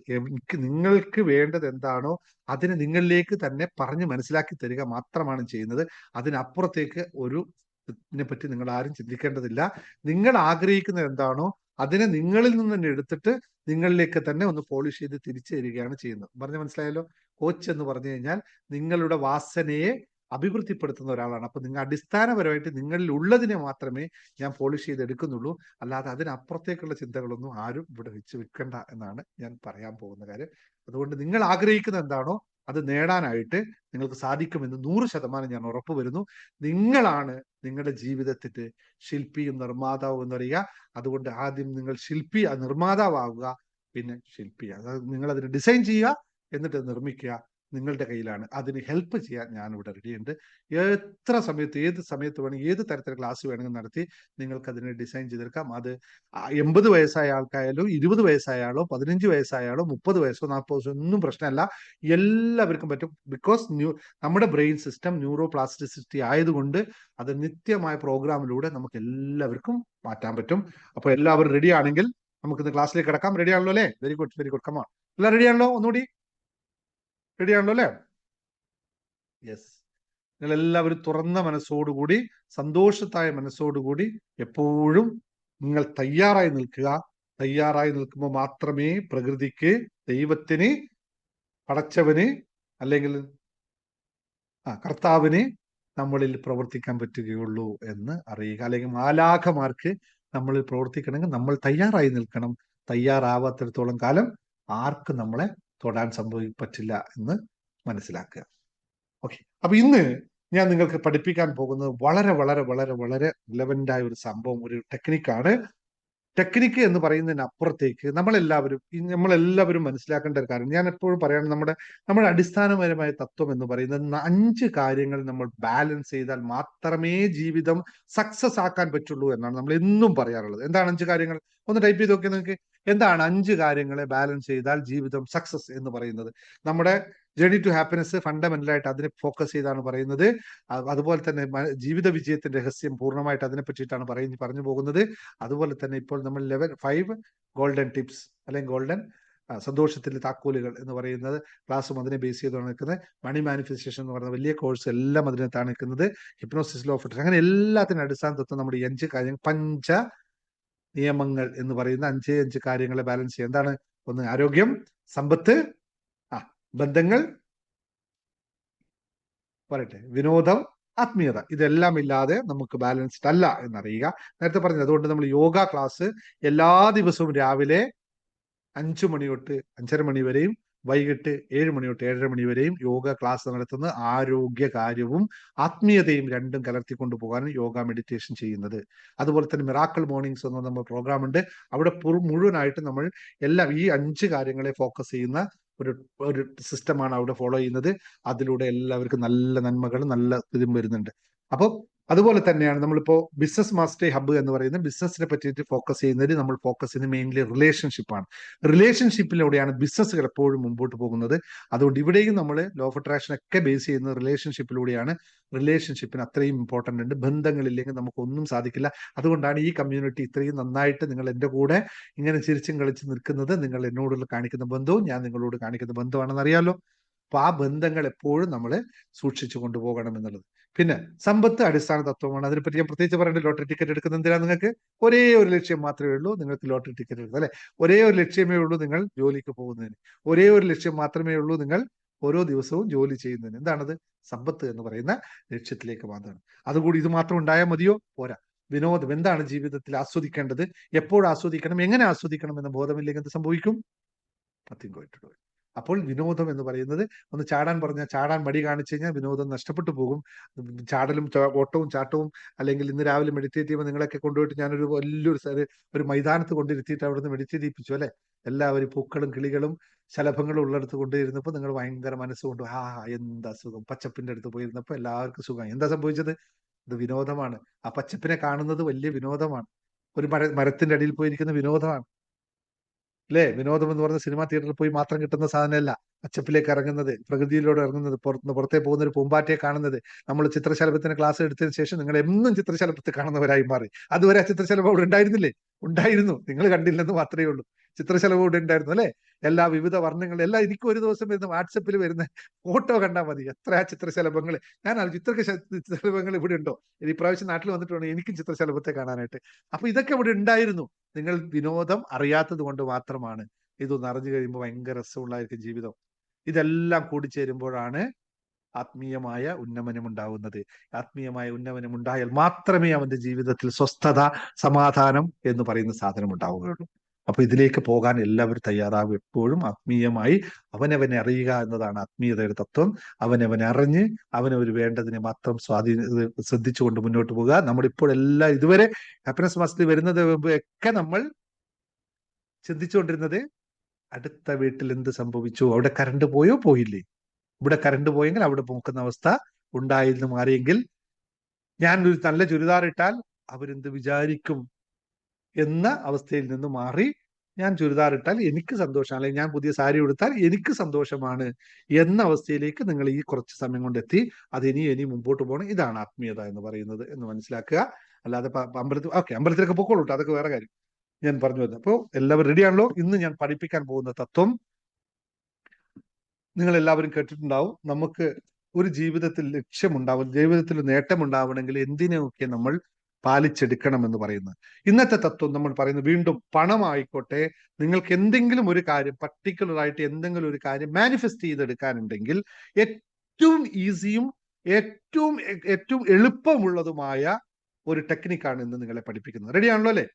നിങ്ങൾക്ക് വേണ്ടത് എന്താണോ അതിനെ നിങ്ങളിലേക്ക് തന്നെ പറഞ്ഞ് മനസ്സിലാക്കി തരിക മാത്രമാണ് ചെയ്യുന്നത്. അതിനപ്പുറത്തേക്ക് ഇതിനെ പറ്റി നിങ്ങൾ ആരും ചിന്തിക്കേണ്ടതില്ല. നിങ്ങൾ ആഗ്രഹിക്കുന്നത് എന്താണോ അതിനെ നിങ്ങളിൽ നിന്ന് തന്നെ എടുത്തിട്ട് നിങ്ങളിലേക്ക് തന്നെ ഒന്ന് പോളിഷ് ചെയ്ത് തിരിച്ചു തരികയാണ് ചെയ്യുന്നത്. പറഞ്ഞ മനസ്സിലായല്ലോ? കോച്ച് എന്ന് പറഞ്ഞു കഴിഞ്ഞാൽ നിങ്ങളുടെ വാസനയെ അഭിവൃദ്ധിപ്പെടുത്തുന്ന ഒരാളാണ്. അപ്പൊ നിങ്ങൾ അടിസ്ഥാനപരമായിട്ട് നിങ്ങളിൽ ഉള്ളതിനെ മാത്രമേ ഞാൻ പോളിഷ് ചെയ്തെടുക്കുന്നുള്ളൂ, അല്ലാതെ അതിനപ്പുറത്തേക്കുള്ള ചിന്തകളൊന്നും ആരും ഇവിടെ വെച്ച് വെക്കണ്ട എന്നാണ് ഞാൻ പറയാൻ പോകുന്ന കാര്യം. അതുകൊണ്ട് നിങ്ങൾ ആഗ്രഹിക്കുന്ന എന്താണോ അത് നേടാനായിട്ട് നിങ്ങൾക്ക് സാധിക്കുമെന്ന് 100% ഞാൻ ഉറപ്പ് വരുന്നു. നിങ്ങളാണ് നിങ്ങളുടെ ജീവിതത്തിന്റെ ശില്പിയും നിർമ്മാതാവും എന്ന് പറയുക. അതുകൊണ്ട് ആദ്യം നിങ്ങൾ ശില്പി നിർമ്മാതാവുക, പിന്നെ ശില്പി. അതായത് നിങ്ങൾ അതിന് ഡിസൈൻ ചെയ്യുക, എന്നിട്ട് നിർമ്മിക്കുക. നിങ്ങളുടെ കയ്യിലാണ്. അതിന് ഹെൽപ്പ് ചെയ്യാൻ ഞാനിവിടെ റെഡിയുണ്ട്. എത്ര സമയത്ത് ഏത് സമയത്ത് വേണമെങ്കിൽ ഏത് തരത്തിലുള്ള ക്ലാസ് വേണമെങ്കിൽ നടത്തി നിങ്ങൾക്ക് അതിനെ ഡിസൈൻ ചെയ്തെടുക്കാം. അത് 80 വയസ്സായ ആൾക്കായാലും 20 വയസ്സായാലോ 15 വയസ്സായാലോ 30 വയസ്സോ 40 വയസ്സോ ഒന്നും പ്രശ്നമല്ല. എല്ലാവർക്കും പറ്റും. ബിക്കോസ് നമ്മുടെ ബ്രെയിൻ സിസ്റ്റം ന്യൂറോ പ്ലാസ്റ്റിസിറ്റി ആയതുകൊണ്ട് അത് നിത്യമായ പ്രോഗ്രാമിലൂടെ നമുക്ക് എല്ലാവർക്കും മാറ്റാൻ പറ്റും. അപ്പൊ എല്ലാവരും റെഡി ആണെങ്കിൽ നമുക്കിന്ന് ക്ലാസ്സിലേക്ക് കിടക്കാം. റെഡി ആണല്ലോ അല്ലേ? Very good, very good. Come on, എല്ലാം റെഡി ആണല്ലോ? ഒന്നുകൂടി റെഡി ആണല്ലോ അല്ലേ? യെസ്. നിങ്ങൾ എല്ലാവരും തുറന്ന മനസ്സോടുകൂടി, സന്തോഷത്തായ മനസ്സോടുകൂടി എപ്പോഴും നിങ്ങൾ തയ്യാറായി നിൽക്കുക. തയ്യാറായി നിൽക്കുമ്പോൾ മാത്രമേ പ്രകൃതിക്ക്, ദൈവത്തിന്, പടച്ചവന് അല്ലെങ്കിൽ കർത്താവിന് നമ്മളിൽ പ്രവർത്തിക്കാൻ പറ്റുകയുള്ളൂ എന്ന് അറിയുക. അല്ലെങ്കിൽ മാലാഖമാർക്ക് നമ്മളിൽ പ്രവർത്തിക്കണമെങ്കിൽ നമ്മൾ തയ്യാറായി നിൽക്കണം. തയ്യാറാവാത്തിടത്തോളം കാലം ആർക്കും നമ്മളെ തൊടാൻ പറ്റില്ല എന്ന് മനസ്സിലാക്കുക. ഓക്കെ. അപ്പൊ ഇന്ന് ഞാൻ നിങ്ങൾക്ക് പഠിപ്പിക്കാൻ പോകുന്നത് വളരെ വളരെ വളരെ വളരെ റിലവൻ്റ് ആയ ഒരു സംഭവം, ഒരു ടെക്നിക്കാണ്. ടെക്നിക്ക് എന്ന് പറയുന്നതിന് അപ്പുറത്തേക്ക് നമ്മളെല്ലാവരും മനസ്സിലാക്കേണ്ട ഒരു കാര്യം, ഞാൻ എപ്പോഴും പറയാണ്, നമ്മുടെ അടിസ്ഥാനപരമായ തത്വം എന്ന് പറയുന്നത് 5 കാര്യങ്ങൾ നമ്മൾ ബാലൻസ് ചെയ്താൽ മാത്രമേ ജീവിതം സക്സസ് ആക്കാൻ പറ്റുള്ളൂ എന്നാണ് നമ്മൾ എന്നും പറയാറുള്ളത്. എന്താണ് 5 കാര്യങ്ങൾ? ഒന്ന് ടൈപ്പ് ചെയ്ത് നോക്കിയാൽ നിങ്ങൾക്ക് എന്താണ് 5 കാര്യങ്ങളെ ബാലൻസ് ചെയ്താൽ ജീവിതം സക്സസ് എന്ന് പറയുന്നത്. നമ്മുടെ ജേർണി ടു ഹാപ്പിനെസ് ഫണ്ടമെന്റലായിട്ട് അതിനെ ഫോക്കസ് ചെയ്താണ് പറയുന്നത്. അതുപോലെ തന്നെ ജീവിത വിജയത്തിന്റെ രഹസ്യം പൂർണ്ണമായിട്ട് അതിനെ പറ്റിയിട്ടാണ് പറഞ്ഞു പോകുന്നത്. അതുപോലെ തന്നെ ഇപ്പോൾ നമ്മൾ 5 ഗോൾഡൻ ടിപ്സ് അല്ലെങ്കിൽ ഗോൾഡൻ സന്തോഷത്തിന്റെ താക്കോലുകൾ എന്ന് പറയുന്നത് ക്ലാസ്സും അതിനെ ബേസ് ചെയ്താണ് നിൽക്കുന്നത്. മണി മാനിഫെസ്റ്റേഷൻ എന്ന് പറയുന്ന വലിയ കോഴ്സ് എല്ലാം അതിനകത്താണ് നിൽക്കുന്നത്. ഹിപ്നോസിസ്, ലോ ഓഫ് അട്രാക്ഷൻ, അങ്ങനെ എല്ലാത്തിനും അടിസ്ഥാന തത്വം നമ്മുടെ 5 കാര്യങ്ങൾ, പഞ്ച നിയമങ്ങൾ എന്ന് പറയുന്ന 5 കാര്യങ്ങളെ ബാലൻസ് ചെയ്യുക. എന്താണ്? ഒന്ന് ആരോഗ്യം, സമ്പത്ത്, ബന്ധങ്ങൾ, പറയട്ടെ, വിനോദം, ആത്മീയത. ഇതെല്ലാം ഇല്ലാതെ നമുക്ക് ബാലൻസ്ഡ് അല്ല എന്നറിയുക. നേരത്തെ പറഞ്ഞത്. അതുകൊണ്ട് നമ്മൾ യോഗ ക്ലാസ് എല്ലാ ദിവസവും രാവിലെ 5 മണി തൊട്ട് 5:30 മണി വരെയും വൈകിട്ട് 7 മണി തൊട്ട് 7:30 മണി വരെയും യോഗ ക്ലാസ് നടത്തുന്ന ആരോഗ്യ കാര്യവും ആത്മീയതയും രണ്ടും കലർത്തിക്കൊണ്ടു പോകാനും യോഗ മെഡിറ്റേഷൻ ചെയ്യുന്നത്. അതുപോലെ തന്നെ മിറാക്കിൾ മോർണിംഗ്സ് എന്ന നമ്മുടെ പ്രോഗ്രാം ഉണ്ട്. അവിടെ മുഴുവനായിട്ട് നമ്മൾ എല്ലാം ഈ 5 കാര്യങ്ങളെ ഫോക്കസ് ചെയ്യുന്ന ഒരു സിസ്റ്റമാണ് അവിടെ ഫോളോ ചെയ്യുന്നത്. അതിലൂടെ എല്ലാവർക്കും നല്ല നന്മകൾ, നല്ല ഇതും വരുന്നുണ്ട്. അപ്പോൾ അതുപോലെ തന്നെയാണ് നമ്മളിപ്പോ ബിസിനസ് മാസ്റ്റർ ഹബ്ബ് എന്ന് പറയുന്നത് ബിസിനസിനെ പറ്റിയിട്ട് ഫോക്കസ് ചെയ്യുന്നതിൽ നമ്മൾ ഫോക്കസ് ചെയ്യുന്നത് മെയിൻലി റിലേഷൻഷിപ്പാണ്. റിലേഷൻഷിപ്പിലൂടെയാണ് ബിസിനസ്സുകൾ എപ്പോഴും മുമ്പോട്ട് പോകുന്നത്. അതുകൊണ്ട് ഇവിടെയും നമ്മൾ ലോ ഓഫ് അട്രാക്ഷൻ ഒക്കെ ബേസ് ചെയ്യുന്നത് റിലേഷൻഷിപ്പിലൂടെയാണ്. റിലേഷൻഷിപ്പിന് അത്രയും ഇമ്പോർട്ടൻ്റ് ഉണ്ട്. ബന്ധങ്ങളില്ലെങ്കിൽ നമുക്കൊന്നും സാധിക്കില്ല. അതുകൊണ്ടാണ് ഈ കമ്മ്യൂണിറ്റി ഇത്രയും നന്നായിട്ട് നിങ്ങൾ എൻ്റെ കൂടെ ഇങ്ങനെ ചിരിച്ചും കളിച്ചും നിൽക്കുന്നത്. നിങ്ങൾ എന്നോടുള്ള കാണിക്കുന്ന ബന്ധവും ഞാൻ നിങ്ങളോട് കാണിക്കുന്ന ബന്ധമാണെന്ന് അറിയാമല്ലോ. അപ്പൊ ആ ബന്ധങ്ങൾ എപ്പോഴും നമ്മൾ സൂക്ഷിച്ചു കൊണ്ടുപോകണം എന്നുള്ളത്. പിന്നെ സമ്പത്ത് അടിസ്ഥാന തത്വമാണ്. അതിനെപ്പറ്റി ഞാൻ പ്രത്യേകിച്ച് പറയേണ്ട. ലോട്ടറി ടിക്കറ്റ് എടുക്കുന്ന എന്തിനാ? നിങ്ങൾക്ക് ഒരേ ഒരു ലക്ഷ്യം മാത്രമേ ഉള്ളൂ. നിങ്ങൾക്ക് ലോട്ടറി ടിക്കറ്റ് എടുക്കുക, അല്ലെ? ഒരേ ഒരു ലക്ഷ്യമേ ഉള്ളൂ നിങ്ങൾ ജോലിക്ക് പോകുന്നതിന്. ഒരേ ഒരു ലക്ഷ്യം മാത്രമേ ഉള്ളൂ നിങ്ങൾ ഓരോ ദിവസവും ജോലി ചെയ്യുന്നതിന്. എന്താണത്? സമ്പത്ത് എന്ന് പറയുന്ന ലക്ഷ്യത്തിലേക്ക് മാത്രമാണ്. അതുകൂടി ഇത് മാത്രം ഉണ്ടായാൽ മതിയോ? പോരാ. വിനോദം എന്താണ് ജീവിതത്തിൽ ആസ്വദിക്കേണ്ടത്, എപ്പോൾ ആസ്വദിക്കണം, എങ്ങനെ ആസ്വദിക്കണം എന്ന ബോധമില്ലെങ്കിൽ എന്ത് സംഭവിക്കും? Nothing going to do. അപ്പോൾ വിനോദം എന്ന് പറയുന്നത്, ഒന്ന് ചാടാൻ പറഞ്ഞാൽ ചാടാൻ മടി കാണിച്ചു കഴിഞ്ഞാൽ വിനോദം നഷ്ടപ്പെട്ടു പോകും. ചാടലും ഓട്ടവും ചാട്ടവും, അല്ലെങ്കിൽ ഇന്ന് രാവിലെ മെഡിറ്റേറ്റ് ചെയ്യുമ്പോൾ നിങ്ങളൊക്കെ കൊണ്ടുപോയിട്ട് ഞാനൊരു വലിയൊരു മൈതാനത്ത് കൊണ്ടിരുത്തിയിട്ട് അവിടെ നിന്ന് മെഡിറ്റേറ്റ് ചെയ്യിപ്പിച്ചു, അല്ലെ? എല്ലാവരും പൂക്കളും കിളികളും ശലഭങ്ങളും ഉള്ളിടത്ത് കൊണ്ടുവരുന്നപ്പോൾ നിങ്ങൾ ഭയങ്കര മനസ്സുകൊണ്ട് എന്താ സുഖം. പച്ചപ്പിന്റെ അടുത്ത് പോയിരുന്നപ്പോൾ എല്ലാവർക്കും സുഖം. എന്താ സംഭവിച്ചത്? ഇത് വിനോദമാണ്. ആ പച്ചപ്പിനെ കാണുന്നത് വലിയ വിനോദമാണ്. ഒരു മരത്തിന്റെ അടിയിൽ പോയിരിക്കുന്ന വിനോദമാണ്, അല്ലേ? വിനോദം എന്ന് പറഞ്ഞ സിനിമാ തിയേറ്ററിൽ പോയി മാത്രം കിട്ടുന്ന സാധനമല്ല. പച്ചപ്പിലേക്ക് ഇറങ്ങുന്നത്, പ്രകൃതിയിലൂടെ ഇറങ്ങുന്നത്, പുറത്തേ പോകുന്ന ഒരു പൂമ്പാറ്റയെ കാണുന്നത്. നമ്മൾ ചിത്രശലഭത്തിന് ക്ലാസ് എടുത്തതിന് ശേഷം നിങ്ങൾ എന്നും ചിത്രശലഭത്തെ കാണുന്നവരായി മാറി. അതുവരെ ആ ചിത്രശലഭം അവിടെ ഉണ്ടായിരുന്നില്ലേ? ഉണ്ടായിരുന്നു, നിങ്ങൾ കണ്ടില്ലെന്ന് മാത്രമേ ഉള്ളൂ. ചിത്രശലഭം ഇവിടെ ഉണ്ടായിരുന്നു അല്ലെ. എല്ലാ വിവിധ വർണ്ണങ്ങളും എല്ലാം എനിക്ക് ഒരു ദിവസം വരുന്ന വാട്സപ്പിൽ വരുന്ന ഫോട്ടോ കണ്ടാൽ മതി, എത്ര ചിത്രശലഭങ്ങൾ. ഞാൻ ഇത്രയ്ക്ക് ചിത്രശലഭങ്ങൾ ഇവിടെ ഉണ്ടോ, ഈ പ്രാവശ്യം നാട്ടിൽ വന്നിട്ട് വേണം എനിക്കും ചിത്രശലഭത്തെ കാണാനായിട്ട്. അപ്പൊ ഇതൊക്കെ ഇവിടെ ഉണ്ടായിരുന്നു. നിങ്ങൾ വിനോദം അറിയാത്തത് കൊണ്ട് മാത്രമാണ്. ഇതൊന്ന് അറിഞ്ഞു കഴിയുമ്പോൾ ഭയങ്കര രസമുള്ളായിരിക്കും ജീവിതം. ഇതെല്ലാം കൂടിച്ചേരുമ്പോഴാണ് ആത്മീയമായ ഉന്നമനം ഉണ്ടാവുന്നത്. ആത്മീയമായ ഉന്നമനം ഉണ്ടായാൽ മാത്രമേ അവന്റെ ജീവിതത്തിൽ സ്വസ്ഥത, സമാധാനം എന്ന് പറയുന്ന സാധനം ഉണ്ടാവുകയുള്ളൂ. അപ്പൊ ഇതിലേക്ക് പോകാൻ എല്ലാവരും തയ്യാറാകും. എപ്പോഴും ആത്മീയമായി അവനവനെ അറിയുക എന്നതാണ് ആത്മീയതയുടെ തത്വം. അവനവനെ അറിഞ്ഞ് അവനവന് വേണ്ടതിനെ മാത്രം ശ്രദ്ധിച്ചുകൊണ്ട് മുന്നോട്ട് പോകുക. നമ്മളിപ്പോഴെല്ലാം ഇതുവരെ ഹാപ്പിനെസ് മാസ്റ്റർ വരുന്നത് ഒക്കെ നമ്മൾ ചിന്തിച്ചുകൊണ്ടിരുന്നത് അടുത്ത വീട്ടിൽ എന്ത് സംഭവിച്ചു, അവിടെ കറണ്ട് പോയോ പോയില്ലേ, ഇവിടെ കറണ്ട് പോയെങ്കിൽ അവിടെ പോക്കുന്ന അവസ്ഥ ഉണ്ടായിരുന്നു മാറിയെങ്കിൽ, ഞാൻ ഒരു നല്ല ചുരിദാർ ഇട്ടാൽ അവരെന്ത് വിചാരിക്കും എന്ന അവസ്ഥയിൽ നിന്ന് മാറി ഞാൻ ചുരിദാർ ഇട്ടാൽ എനിക്ക് സന്തോഷം, അല്ലെങ്കിൽ ഞാൻ പുതിയ സാരി ഉടുത്താൽ എനിക്ക് സന്തോഷമാണ് എന്ന അവസ്ഥയിലേക്ക് നിങ്ങൾ ഈ കുറച്ച് സമയം കൊണ്ട് എത്തി. അത് ഇനി മുമ്പോട്ട് പോകണം. ഇതാണ് ആത്മീയത എന്ന് പറയുന്നത് എന്ന് മനസ്സിലാക്കുക. അല്ലാതെ അമ്പലത്തിലൊക്കെ പൊക്കോളൂ കേട്ടോ, അതൊക്കെ വേറെ കാര്യം. ഞാൻ പറഞ്ഞു വരുന്നത്. അപ്പോൾ എല്ലാവരും റെഡിയാണല്ലോ? ഇന്ന് ഞാൻ പഠിപ്പിക്കാൻ പോകുന്ന തത്വം നിങ്ങൾ എല്ലാവരും കേട്ടിട്ടുണ്ടാവും. നമുക്ക് ഒരു ജീവിതത്തിൽ ലക്ഷ്യമുണ്ടാവും, ജീവിതത്തിൽ നേട്ടമുണ്ടാവണമെങ്കിൽ എന്തിനൊക്കെ നമ്മൾ പാലിച്ചെടുക്കണം എന്ന് പറയുന്നത്. ഇന്നത്തെ തത്വം നമ്മൾ പറയുന്നത് വീണ്ടും പണമായിക്കോട്ടെ, നിങ്ങൾക്ക് എന്തെങ്കിലും ഒരു കാര്യം പർട്ടിക്കുലർ ആയിട്ട് എന്തെങ്കിലും ഒരു കാര്യം മാനിഫെസ്റ്റ് ചെയ്തെടുക്കാനുണ്ടെങ്കിൽ ഏറ്റവും ഈസിയും ഏറ്റവും എളുപ്പമുള്ളതുമായ ഒരു ടെക്നിക്കാണ് ഇന്ന് നിങ്ങളെ പഠിപ്പിക്കുന്നത്. റെഡിയാണല്ലോ അല്ലെ?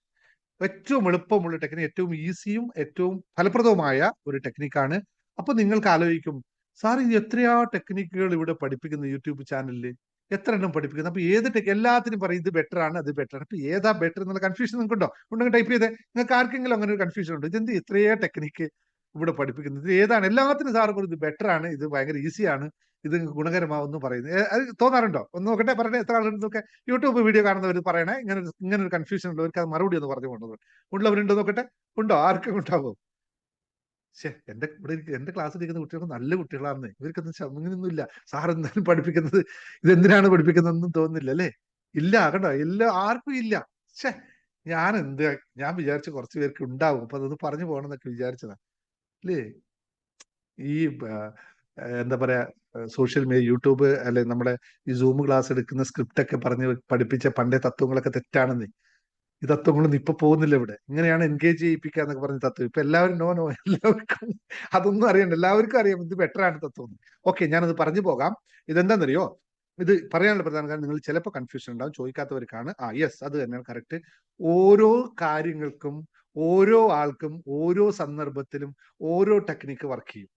ഏറ്റവും എളുപ്പമുള്ള ടെക്നിക്ക്, ഏറ്റവും ഈസിയും ഏറ്റവും ഫലപ്രദവുമായ ഒരു ടെക്നിക്കാണ്. അപ്പൊ നിങ്ങൾക്ക് ആലോചിക്കും, സാർ ഇത് എത്രയാ ടെക്നിക്കുകൾ ഇവിടെ പഠിപ്പിക്കുന്ന യൂട്യൂബ് ചാനലിൽ, എത്ര എണ്ണം പഠിപ്പിക്കുന്നത്. അപ്പൊ ഏത് എല്ലാത്തിനും പറയും ഇത് ബെറ്റർ ആണ്, അത് ബെറ്റർ ആണ്. അപ്പൊ ഏതാ ബെറ്റർ എന്നുള്ള കൺഫ്യൂഷൻ നിങ്ങൾക്ക് ഉണ്ടോ? ഉണ്ടെങ്കിൽ ടൈപ്പ് ചെയ്തേ. നിങ്ങൾക്ക് ആർക്കെങ്കിലും അങ്ങനെ ഒരു കൺഫ്യൂഷൻ ഉണ്ടോ? ഇതെന്ത് ഇത്രയേ ടെക്നിക്ക് ഇവിടെ പഠിപ്പിക്കുന്നത്, ഇത് ഏതാണ്? എല്ലാത്തിനും സാറ് പറയും ഇത് ബെറ്റർ ആണ്, ഇത് ഭയങ്കര ഈസിയാണ്, ഇത് ഗുണകരമാവെന്ന് പറയുന്നത്. അത് തോന്നാറുണ്ടോ? ഒന്ന് നോക്കട്ടെ, പറയട്ടെ, എത്ര ആളുണ്ടൊക്കെ യൂട്യൂബ് വീഡിയോ കാണുന്നവർ പറയണേ. ഇങ്ങനെ ഒരു കൺഫ്യൂഷൻ ഉള്ളവർക്ക് അത് മറുപടി ഒന്ന് പറഞ്ഞു കൊണ്ടു ഉള്ളവരുണ്ടോ നോക്കട്ടെ. ഉണ്ടോ? ആർക്കും ഉണ്ടാവോ? എന്റെ ക്ലാസ്സിൽ ഇരിക്കുന്ന കുട്ടികൾ നല്ല കുട്ടികളാണെന്ന്, ഇവർക്കൊന്നും അങ്ങനെയൊന്നും ഇല്ല. സാർ എന്തായാലും പഠിപ്പിക്കുന്നത് ഇതെന്തിനാണ് പഠിപ്പിക്കുന്നതെന്നും തോന്നുന്നില്ല അല്ലേ? ഇല്ല കണ്ടോ, ആർക്കും ഇല്ല. ഞാൻ വിചാരിച്ച കുറച്ച് പേർക്ക് ഉണ്ടാവും. അപ്പൊ അതൊന്ന് പറഞ്ഞു പോകണമെന്നൊക്കെ വിചാരിച്ചതാ അല്ലേ? ഈ എന്താ പറയാ, സോഷ്യൽ മീഡിയ, യൂട്യൂബ് അല്ലെ നമ്മുടെ ഈ സൂം ക്ലാസ് എടുക്കുന്ന സ്ക്രിപ്റ്റ് ഒക്കെ പറഞ്ഞ് പഠിപ്പിച്ച പണ്ടേ തത്വങ്ങളൊക്കെ തെറ്റാണെന്ന്. ഈ തത്വങ്ങളൊന്നും ഇപ്പൊ പോകുന്നില്ല ഇവിടെ. ഇങ്ങനെയാണ് എൻഗേജ് ചെയ്യിപ്പിക്കുക എന്നൊക്കെ പറഞ്ഞ തത്വം. ഇപ്പൊ എല്ലാവരും നോ എല്ലാവർക്കും അതൊന്നും അറിയണ്ട, എല്ലാവർക്കും അറിയാം ഇത് ബെറ്റർ ആണ് തത്വം. ഓക്കെ, ഞാനത് പറഞ്ഞു പോകാം. ഇതെന്താണെന്നറിയോ? ഇത് പറയാനുള്ള പ്രധാന കാരണം, നിങ്ങൾ ചിലപ്പോൾ കൺഫ്യൂഷൻ ഉണ്ടാവും, ചോദിക്കാത്തവർക്കാണ്. യെസ്, അത് തന്നെയാണ് കറക്റ്റ്. ഓരോ കാര്യങ്ങൾക്കും ഓരോ ആൾക്കും ഓരോ സന്ദർഭത്തിലും ഓരോ ടെക്നിക്ക് വർക്ക് ചെയ്യും.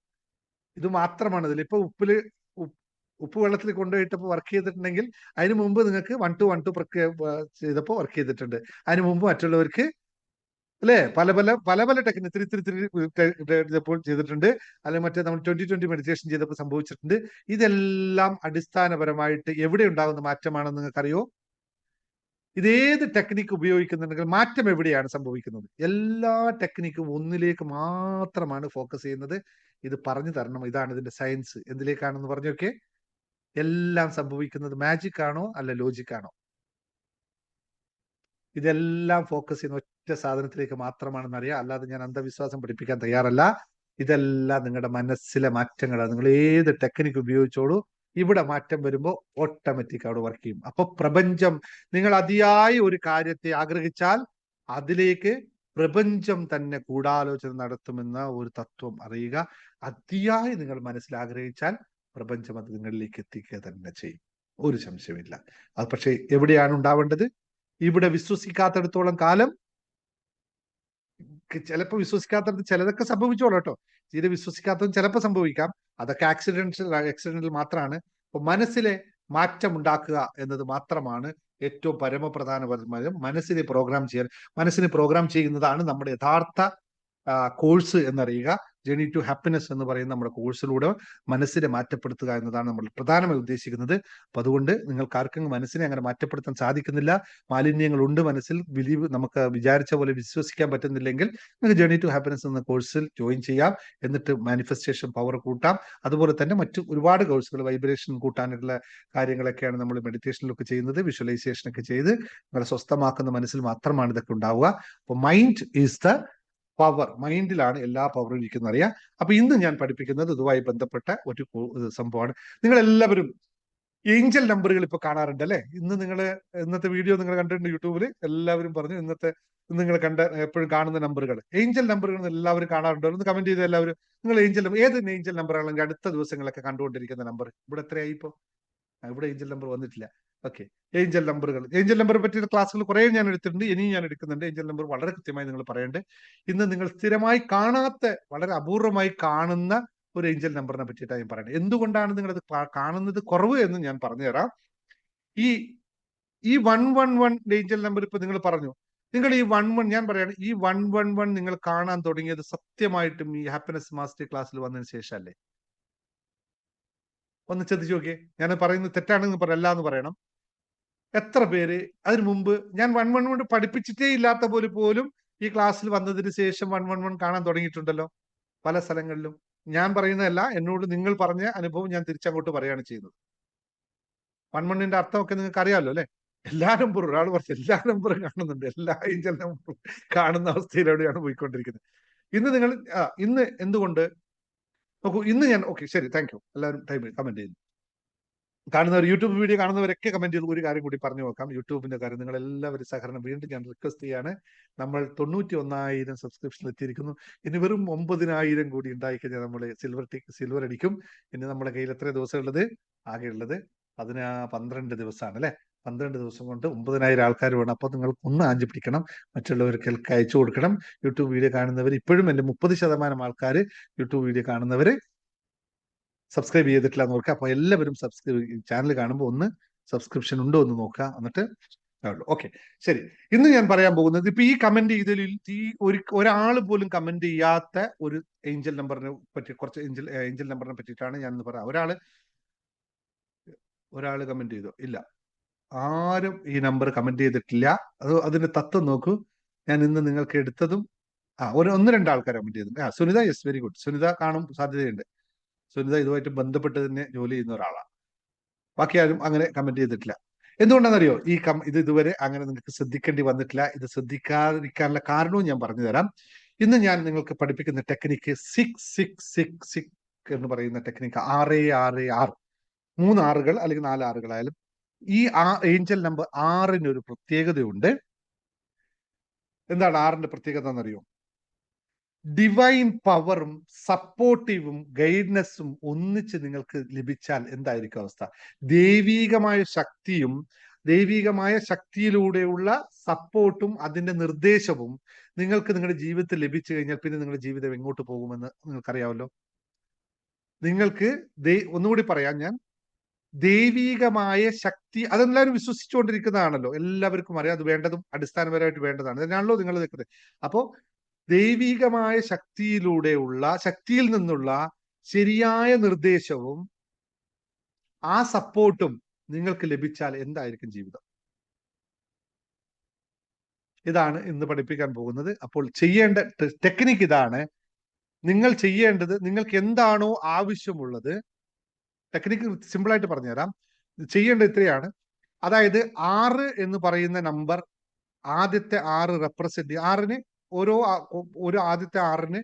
ഇത് മാത്രമാണ് ഇതിൽ. ഇപ്പൊ ഉപ്പ് വെള്ളത്തിൽ കൊണ്ടുപോയിട്ടപ്പോൾ വർക്ക് ചെയ്തിട്ടുണ്ടെങ്കിൽ അതിന് മുമ്പ് നിങ്ങൾക്ക് 1 to 1 പ്രക്രിയ ചെയ്തപ്പോൾ വർക്ക് ചെയ്തിട്ടുണ്ട്. അതിന് മുമ്പ് മറ്റുള്ളവർക്ക് അല്ലെ പല ടെക്നിക്ക് 3 ചെയ്തിട്ടുണ്ട്. അല്ലെങ്കിൽ മറ്റേ നമ്മൾ 20-20 മെഡിറ്റേഷൻ ചെയ്തപ്പോൾ സംഭവിച്ചിട്ടുണ്ട്. ഇതെല്ലാം അടിസ്ഥാനപരമായിട്ട് എവിടെ ഉണ്ടാകുന്ന മാറ്റമാണെന്ന് നിങ്ങൾക്കറിയോ? ഇതേത് ടെക്നിക്ക് ഉപയോഗിക്കുന്നുണ്ടെങ്കിൽ മാറ്റം എവിടെയാണ് സംഭവിക്കുന്നത്? എല്ലാ ടെക്നിക്കും ഒന്നിലേക്ക് മാത്രമാണ് ഫോക്കസ് ചെയ്യുന്നത്. ഇത് പറഞ്ഞു തരണം. ഇതാണ് ഇതിന്റെ സയൻസ്. എന്തിലേക്കാണെന്ന് പറഞ്ഞൊക്കെ. എല്ലാം സംഭവിക്കുന്നത് മാജിക് ആണോ അല്ല ലോജിക് ആണോ? ഇതെല്ലാം ഫോക്കസ് ചെയ്യുന്ന ഒറ്റ സാധനത്തിലേക്ക് മാത്രമാണെന്ന് അറിയാം. അല്ലാതെ ഞാൻ അന്ധവിശ്വാസം പഠിപ്പിക്കാൻ തയ്യാറല്ല. ഇതെല്ലാം നിങ്ങളുടെ മനസ്സിലെ മാറ്റങ്ങളാണ്. നിങ്ങൾ ഏത് ടെക്നിക്ക് ഉപയോഗിച്ചോളൂ, ഇവിടെ മാറ്റം വരുമ്പോൾ ഓട്ടോമാറ്റിക് അവിടെ വർക്ക് ചെയ്യും. അപ്പൊ പ്രപഞ്ചം, നിങ്ങൾ അതിയായി ഒരു കാര്യത്തെ ആഗ്രഹിച്ചാൽ അതിലേക്ക് പ്രപഞ്ചം തന്നെ ഗൂഢാലോചന നടത്തുമെന്ന ഒരു തത്വം അറിയുക. അതിയായി നിങ്ങൾ മനസ്സിൽ ആഗ്രഹിച്ചാൽ പ്രപഞ്ചം അത് നിങ്ങളിലേക്ക് എത്തിക്കുക തന്നെ ചെയ്യും, ഒരു സംശയമില്ല. അത് പക്ഷെ എവിടെയാണ് ഉണ്ടാവേണ്ടത്? ഇവിടെ വിശ്വസിക്കാത്തടത്തോളം കാലം. ചിലപ്പോൾ വിശ്വസിക്കാത്തടത്ത് ചിലതൊക്കെ സംഭവിച്ചോളൂ കേട്ടോ. തീരെ വിശ്വസിക്കാത്തതും ചിലപ്പോൾ സംഭവിക്കാം. അതൊക്കെ ആക്സിഡന്റൽ മാത്രമാണ്. അപ്പൊ മനസ്സിലെ മാറ്റം ഉണ്ടാക്കുക എന്നത് മാത്രമാണ് ഏറ്റവും പരമപ്രധാനപരമായ. മനസ്സിനെ പ്രോഗ്രാം ചെയ്യുന്നതാണ് നമ്മുടെ യഥാർത്ഥ കോഴ്സ് എന്നറിയുക. ജേണി ടു ഹാപ്പിനെസ് എന്ന് പറയുന്ന നമ്മുടെ കോഴ്സിലൂടെ മനസ്സിനെ മാറ്റപ്പെടുത്തുക എന്നതാണ് നമ്മൾ പ്രധാനമായി ഉദ്ദേശിക്കുന്നത്. അപ്പൊ അതുകൊണ്ട് നിങ്ങൾക്ക് ആർക്കും മനസ്സിനെ അങ്ങനെ മാറ്റപ്പെടുത്താൻ സാധിക്കുന്നില്ല, മാലിന്യങ്ങളുണ്ട് മനസ്സിൽ, നമുക്ക് വിചാരിച്ച പോലെ വിശ്വസിക്കാൻ പറ്റുന്നില്ലെങ്കിൽ നിങ്ങൾക്ക് ജേണി ടു ഹാപ്പിനെസ് എന്ന കോഴ്സിൽ ജോയിൻ ചെയ്യാം. എന്നിട്ട് മാനിഫെസ്റ്റേഷൻ പവർ കൂട്ടാം. അതുപോലെ തന്നെ മറ്റു ഒരുപാട് കോഴ്സുകൾ, വൈബ്രേഷൻ കൂട്ടാനുള്ള കാര്യങ്ങളൊക്കെയാണ് നമ്മൾ മെഡിറ്റേഷനിലൊക്കെ ചെയ്യുന്നത്. വിഷ്വലൈസേഷൻ ഒക്കെ ചെയ്ത് നിങ്ങളെ സ്വസ്ഥമാക്കുന്ന മനസ്സിൽ മാത്രമാണ് ഇതൊക്കെ ഉണ്ടാവുക. അപ്പോൾ മൈൻഡ് ഈസ് ദ പവർ, മൈൻഡിലാണ് എല്ലാ പവറും ഇരിക്കുന്നത് അറിയാം. അപ്പൊ ഇന്ന് ഞാൻ പഠിപ്പിക്കുന്നത് ഇതുമായി ബന്ധപ്പെട്ട ഒരു സംഭവമാണ്. നിങ്ങൾ എല്ലാവരും ഏഞ്ചൽ നമ്പറുകൾ ഇപ്പൊ കാണാറുണ്ട് അല്ലെ? ഇന്നത്തെ വീഡിയോ നിങ്ങൾ കണ്ടിട്ടുണ്ട് യൂട്യൂബിൽ. എല്ലാവരും പറഞ്ഞു ഇന്ന് നിങ്ങൾ എപ്പോഴും കാണുന്ന നമ്പറുകൾ ഏഞ്ചൽ നമ്പറുകൾ എല്ലാവരും കാണാറുണ്ടോ? ഒന്ന് കമന്റ് ചെയ്ത് എല്ലാവരും. നിങ്ങൾ ഏത് ഏഞ്ചൽ നമ്പറാണെങ്കിൽ അടുത്ത ദിവസങ്ങളൊക്കെ കണ്ടുകൊണ്ടിരിക്കുന്ന നമ്പർ ഇവിടെ എത്രയായി ഇപ്പോ? ഇവിടെ ഏഞ്ചൽ നമ്പർ വന്നിട്ടില്ല. ഓക്കെ, ഏഞ്ചൽ നമ്പറെ പറ്റിയുള്ള ക്ലാസ്സുകൾ കുറെ ഞാൻ എടുത്തിട്ടുണ്ട്, ഇനിയും ഞാൻ എടുക്കുന്നുണ്ട്. ഏഞ്ചൽ നമ്പർ വളരെ കൃത്യമായി നിങ്ങൾ പറയേണ്ടത്. ഇന്ന് നിങ്ങൾ സ്ഥിരമായി കാണാത്ത, വളരെ അപൂർവമായി കാണുന്ന ഒരു ഏഞ്ചൽ നമ്പറിനെ പറ്റിയിട്ടാണ് ഞാൻ പറയുന്നത്. എന്തുകൊണ്ടാണ് നിങ്ങളത് കാണുന്നത് കുറവ് എന്ന് ഞാൻ പറഞ്ഞുതരാം. ഈ 111 ഏഞ്ചൽ നമ്പർ ഇപ്പൊ നിങ്ങൾ പറഞ്ഞു. നിങ്ങൾ ഈ 11, ഞാൻ പറയാണ്, ഈ 111 നിങ്ങൾ കാണാൻ തുടങ്ങിയത് സത്യമായിട്ടും ഈ ഹാപ്പിനെസ് മാസ്റ്റർ ക്ലാസ്സിൽ വന്നതിന് ശേഷമല്ലേ? ഒന്ന് ശ്രദ്ധിച്ചു നോക്കിയേ. ഞാൻ പറയുന്നത് തെറ്റാണെന്ന് പറയല്ല എന്ന് പറയണം. എത്ര പേര് അതിനു മുമ്പ് ഞാൻ 111 പഠിപ്പിച്ചിട്ടേ ഇല്ലാത്ത പോലും ഈ ക്ലാസ്സിൽ വന്നതിന് ശേഷം 111 കാണാൻ തുടങ്ങിയിട്ടുണ്ടല്ലോ പല സ്ഥലങ്ങളിലും. ഞാൻ പറയുന്നതല്ല, എന്നോട് നിങ്ങൾ പറഞ്ഞ അനുഭവം ഞാൻ തിരിച്ചങ്ങോട്ട് പറയുകയാണ് ചെയ്യുന്നത്. 111ന്റെ അർത്ഥമൊക്കെ നിങ്ങൾക്ക് അറിയാമല്ലോ അല്ലെ? എല്ലാ നമ്പറും, ഒരാൾ പറഞ്ഞ എല്ലാ നമ്പറും കാണുന്നുണ്ട്, എല്ലാ ഏഞ്ചൽ നമ്പറും കാണുന്ന അവസ്ഥയിലൂടെയാണ് പോയിക്കൊണ്ടിരിക്കുന്നത്. ഇന്ന് എന്തുകൊണ്ട് നോക്കൂ, ഇന്ന് ഞാൻ ശരി, താങ്ക് യു. എല്ലാവരും കമന്റ് ചെയ്യുന്നു. കാണുന്നവർ, യൂട്യൂബ് വീഡിയോ കാണുന്നവരൊക്കെ കമന്റ് ചെയ്ത് ഒരു കാര്യം കൂടി പറഞ്ഞു നോക്കാം. യൂട്യൂബിന്റെ കാര്യം നിങ്ങൾ എല്ലാവരും സഹകരണം വീണ്ടും ഞാൻ റിക്വസ്റ്റ് ചെയ്യാണ്. നമ്മൾ 91,000 സബ്സ്ക്രിപ്ഷൻ എത്തിയിരിക്കുന്നു. ഇനി വെറും 9,000 കൂടി ഉണ്ടായിക്കഴിഞ്ഞാൽ നമ്മൾ സിൽവർ അടിക്കും. ഇനി നമ്മുടെ കയ്യിൽ എത്ര ദിവസം ഉള്ളത്? ആകെ ഉള്ളത് 12 ദിവസമാണ് അല്ലെ? 12 ദിവസം കൊണ്ട് 9,000 ആൾക്കാർ വേണം. അപ്പൊ നിങ്ങൾ ഒന്ന് ആഞ്ചു പിടിക്കണം, മറ്റുള്ളവർക്ക് അയച്ചു കൊടുക്കണം. യൂട്യൂബ് വീഡിയോ കാണുന്നവർ ഇപ്പോഴും എന്റെ 30% ആൾക്കാർ യൂട്യൂബ് വീഡിയോ കാണുന്നവര് സബ്സ്ക്രൈബ് ചെയ്തിട്ടില്ല എന്ന് നോക്കുക. അപ്പൊ എല്ലാവരും ചാനൽ കാണുമ്പോൾ ഒന്ന് സബ്സ്ക്രിപ്ഷൻ ഉണ്ടോ എന്ന് നോക്കുക, എന്നിട്ട് ഓക്കെ. ശരി, ഇന്ന് ഞാൻ പറയാൻ പോകുന്നത് ഇപ്പൊ ഈ കമന്റ് ചെയ്തതിൽ ഒരാൾ പോലും കമന്റ് ചെയ്യാത്ത ഒരു ഏഞ്ചൽ നമ്പറിനെ പറ്റി, കുറച്ച് ഏഞ്ചൽ നമ്പറിനെ പറ്റിയിട്ടാണ് ഞാൻ ഇന്ന് പറയാം. ഒരാൾ കമന്റ് ചെയ്തോ? ഇല്ല, ആരും ഈ നമ്പർ കമന്റ് ചെയ്തിട്ടില്ല. അതിന്റെ തത്വം നോക്കൂ. ഞാൻ ഇന്ന് നിങ്ങൾക്ക് എടുത്തതും ഒന്ന് രണ്ട് ആൾക്കാർ കമന്റ് ചെയ്തിട്ടുണ്ട്. Sunitha, yes, very good. Sunitha കാണും സാധ്യതയുണ്ട്. സുനിത ഇതുമായിട്ട് ബന്ധപ്പെട്ട് തന്നെ ജോലി ചെയ്യുന്ന ഒരാളാണ്. ബാക്കി ആരും അങ്ങനെ കമന്റ് ചെയ്തിട്ടില്ല. എന്തുകൊണ്ടാണെന്നറിയോ? ഇത് ഇതുവരെ അങ്ങനെ നിങ്ങൾക്ക് ശ്രദ്ധിക്കേണ്ടി വന്നിട്ടില്ല. ഇത് ശ്രദ്ധിക്കാതിരിക്കാനുള്ള കാരണവും ഞാൻ പറഞ്ഞു തരാം. ഇന്ന് ഞാൻ നിങ്ങൾക്ക് പഠിപ്പിക്കുന്ന ടെക്നിക്ക് 666 എന്ന് പറയുന്ന ടെക്നിക്ക്. 666, 3 ആറുകൾ അല്ലെങ്കിൽ 4 ആറുകളായാലും ഈ ഏഞ്ചൽ നമ്പർ 6ന് ഒരു പ്രത്യേകതയുണ്ട്. എന്താണ് 6ന്റെ പ്രത്യേകത എന്നറിയോ? ഡിവൈൻ പവറും സപ്പോർട്ടീവും ഗൈഡൻസും ഒന്നിച്ച് നിങ്ങൾക്ക് ലഭിച്ചാൽ എന്തായിരിക്കും അവസ്ഥ? ദൈവികമായ ശക്തിയിലൂടെയുള്ള സപ്പോർട്ടും അതിന്റെ നിർദ്ദേശവും നിങ്ങൾക്ക് നിങ്ങളുടെ ജീവിതത്തിൽ ലഭിച്ചു കഴിഞ്ഞാൽ പിന്നെ നിങ്ങളുടെ ജീവിതം എങ്ങോട്ട് പോകുമെന്ന് നിങ്ങൾക്കറിയാമല്ലോ. നിങ്ങൾക്ക് ഒന്നുകൂടി പറയാം ഞാൻ. ദൈവികമായ ശക്തി, അതെല്ലാവരും വിശ്വസിച്ചുകൊണ്ടിരിക്കുന്നതാണല്ലോ, എല്ലാവർക്കും അറിയാം. അത് വേണ്ടതും അടിസ്ഥാനപരമായിട്ട് വേണ്ടതാണ്. അതിനാണല്ലോ നിങ്ങൾ നിൽക്കുന്നത്. അപ്പോ ദൈവികമായ ശക്തിയിൽ നിന്നുള്ള ശരിയായ നിർദ്ദേശവും ആ സപ്പോർട്ടും നിങ്ങൾക്ക് ലഭിച്ചാൽ എന്തായിരിക്കും ജീവിതം? ഇതാണ് ഇന്ന് പഠിപ്പിക്കാൻ പോകുന്നത്. അപ്പോൾ ചെയ്യേണ്ട ടെക്നിക്ക് ഇതാണ്. നിങ്ങൾ ചെയ്യേണ്ടത്, നിങ്ങൾക്ക് എന്താണോ ആവശ്യമുള്ളത്, ടെക്നിക്ക് സിമ്പിളായിട്ട് പറഞ്ഞുതരാം. ചെയ്യേണ്ടത് ഇത്രയാണ്. അതായത് 6 എന്ന് പറയുന്ന നമ്പർ, ആദ്യത്തെ 6 റെപ്രസെന്റ്, 6ന് ഓരോ ആദ്യത്തെ 6ന്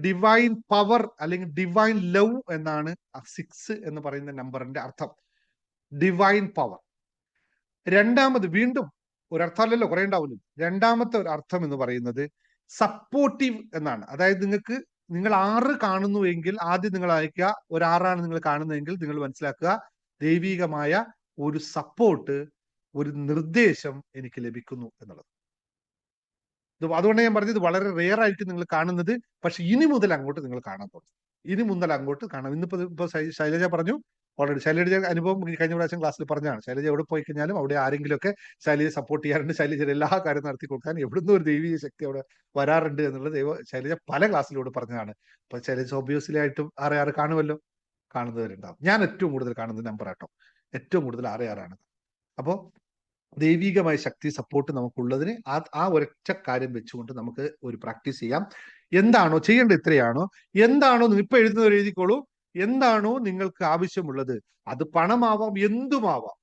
ഡിവൈൻ പവർ അല്ലെങ്കിൽ ഡിവൈൻ ലവ് എന്നാണ് 6 എന്ന് പറയുന്ന നമ്പറിന്റെ അർത്ഥം. Divine power. രണ്ടാമത്, വീണ്ടും ഒരർത്ഥമല്ലല്ലോ, കുറെ ഉണ്ടാവില്ല. രണ്ടാമത്തെ ഒരു അർത്ഥം എന്ന് പറയുന്നത് സപ്പോർട്ടീവ് എന്നാണ്. അതായത് നിങ്ങൾ 6 കാണുന്നുവെങ്കിൽ ആദ്യം നിങ്ങൾ അയക്കുക, ഒരു 6ആണ് നിങ്ങൾ കാണുന്നതെങ്കിൽ നിങ്ങൾ മനസ്സിലാക്കുക, ദൈവികമായ ഒരു സപ്പോർട്ട്, ഒരു നിർദ്ദേശം എനിക്ക് ലഭിക്കുന്നു എന്നുള്ളത്. അതുകൊണ്ട് ഞാൻ പറഞ്ഞത് വളരെ റെയർ ആയിരിക്കും നിങ്ങൾ കാണുന്നത്. പക്ഷെ ഇനി മുതൽ അങ്ങോട്ട് നിങ്ങൾ കാണാൻ തുടങ്ങും. ഇനി മുതൽ അങ്ങോട്ട് കാണാം. ഇപ്പൊ ശൈലജ പറഞ്ഞു ഓൾറെഡി. ശൈലജ അനുഭവം കഴിഞ്ഞ പ്രാവശ്യം ക്ലാസ്സിൽ പറഞ്ഞാണ്. ശൈലജ എവിടെ പോയി കഴിഞ്ഞാലും അവിടെ ആരെങ്കിലുമൊക്കെ ശൈലജയെ സപ്പോർട്ട് ചെയ്യാറുണ്ട്. ശൈലജയുടെ എല്ലാ കാര്യം നടത്തി കൊടുക്കാൻ എവിടുന്ന് ഒരു ദൈവീയ ശക്തി അവിടെ വരാറുണ്ട് എന്നുള്ളത് ശൈലജ പല ക്ലാസ്സിലൂടെ പറഞ്ഞതാണ്. അപ്പൊ ശൈലജ ഒബ്വിയസ്ലി ആയിട്ടും 6 കാണുമല്ലോ, കാണുന്നവരുണ്ടാവും. ഞാൻ ഏറ്റവും കൂടുതൽ കാണുന്ന നമ്പർ ആട്ടോ, ഏറ്റവും കൂടുതൽ 6 അപ്പോ ദൈവികമായ ശക്തി, സപ്പോർട്ട് നമുക്കുള്ളതിന് ആ ഒരൊറ്റ കാര്യം വെച്ചുകൊണ്ട് നമുക്ക് ഒരു പ്രാക്ടീസ് ചെയ്യാം. എന്താണോ ചെയ്യേണ്ടത്? ഇത്രയാണോ? എന്താണോ ഇപ്പൊ എഴുതുന്നവർ എഴുതിക്കോളൂ. എന്താണോ നിങ്ങൾക്ക് ആവശ്യമുള്ളത്, അത് പണമാവാം, എന്തുമാവാം,